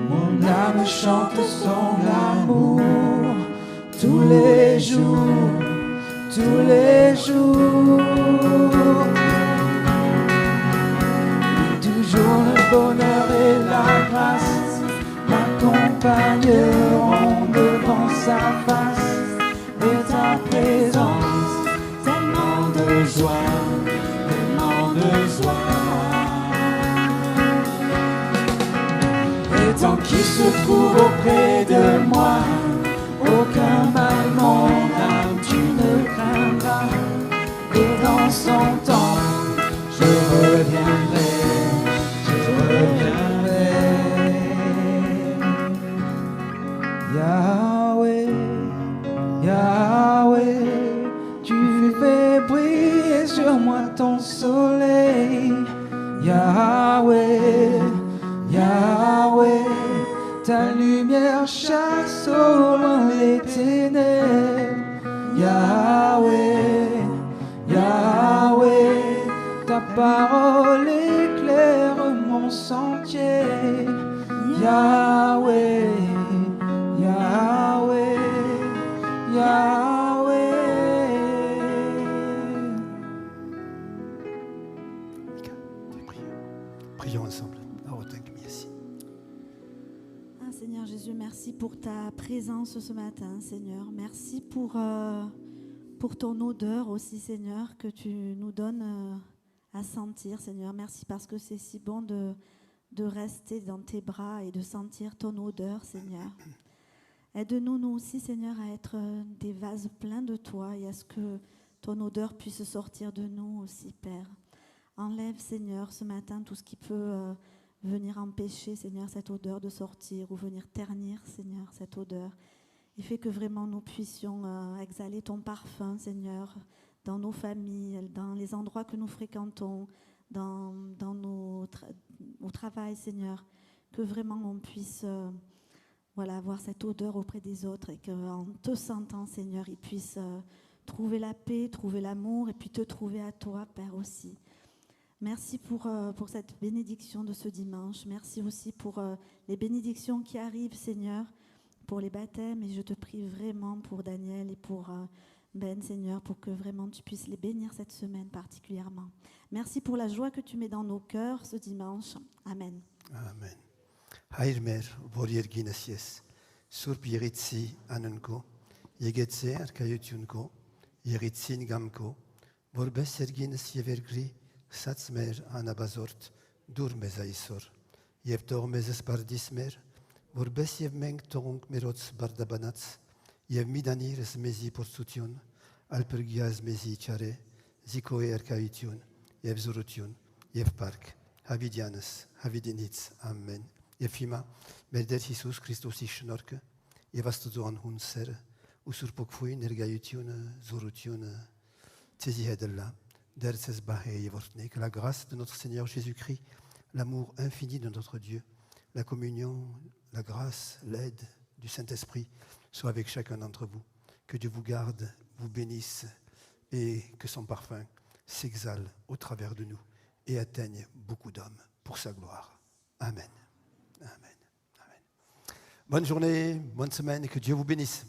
Mon âme chante son amour tous les jours, tous les jours. Et toujours le bonheur et la grâce m'accompagneront devant sa face, et ta présence, tellement de joie, tellement de joie. Et tant qu'il se trouve auprès de moi, aucun mal mon âme tu ne craindras. Et dans son temps, je reviendrai, je reviendrai. Yahweh, Yahweh, tu fais briller sur moi ton soleil. Yahweh, Yahweh, ta lumière chasse au loin les ténèbres. Yahweh, Yahweh, ta parole éclaire mon sentier. Yahweh, Yahweh, Yahweh. Prions ensemble. Merci. Ah, Seigneur Jésus, merci pour ta présence ce matin, Seigneur. Merci pour ton odeur aussi, Seigneur, que tu nous donnes à sentir, Seigneur. Merci parce que c'est si bon de rester dans tes bras et de sentir ton odeur, Seigneur. Aide-nous, nous aussi, Seigneur, à être des vases pleins de toi et à ce que ton odeur puisse sortir de nous aussi, Père. Enlève, Seigneur, ce matin tout ce qui peut venir empêcher, Seigneur, cette odeur de sortir ou venir ternir, Seigneur, cette odeur. Et fais que vraiment nous puissions exhaler ton parfum, Seigneur, dans nos familles, dans les endroits que nous fréquentons, au travail, Seigneur. Que vraiment on puisse avoir cette odeur auprès des autres et qu'en te sentant, Seigneur, ils puissent trouver la paix, trouver l'amour et puis te trouver à toi, Père, aussi. Merci pour cette bénédiction de ce dimanche. Merci aussi pour les bénédictions qui arrivent, Seigneur, pour les baptêmes. Et je te prie vraiment pour Daniel et pour Ben, Seigneur, pour que vraiment tu puisses les bénir cette semaine particulièrement. Merci pour la joie que tu mets dans nos cœurs ce dimanche. Amen. Amen. Hayır mer, voryer ginesies. Surp yeritsi anunko, yegetse arkayutunko, yeritsin gamko, vorbes sergines yevergri, satsmer anabazort, durmezaisor. Yevtor mezes pardismer, vorbes yevmeng tonk merots bardabanats, yevmidanir mezi porsution, alpergiaz mezi chare, zikoe arkayutun, yevzurutun, yevpark, havidianes, havidinits, amen. Jefima, merder Jesus Christus ishnorke, jevastuzoan hunser, usurpokfuin ergayutun, zorutun, tezi hedella, Que la grâce de notre Seigneur Jésus-Christ, l'amour infini de notre Dieu, la communion, la grâce, l'aide du Saint-Esprit soit avec chacun d'entre vous. Que Dieu vous garde, vous bénisse et que son parfum s'exhale au travers de nous et atteigne beaucoup d'hommes pour sa gloire. Amen. Amen. Amen. Bonne journée, bonne semaine et que Dieu vous bénisse.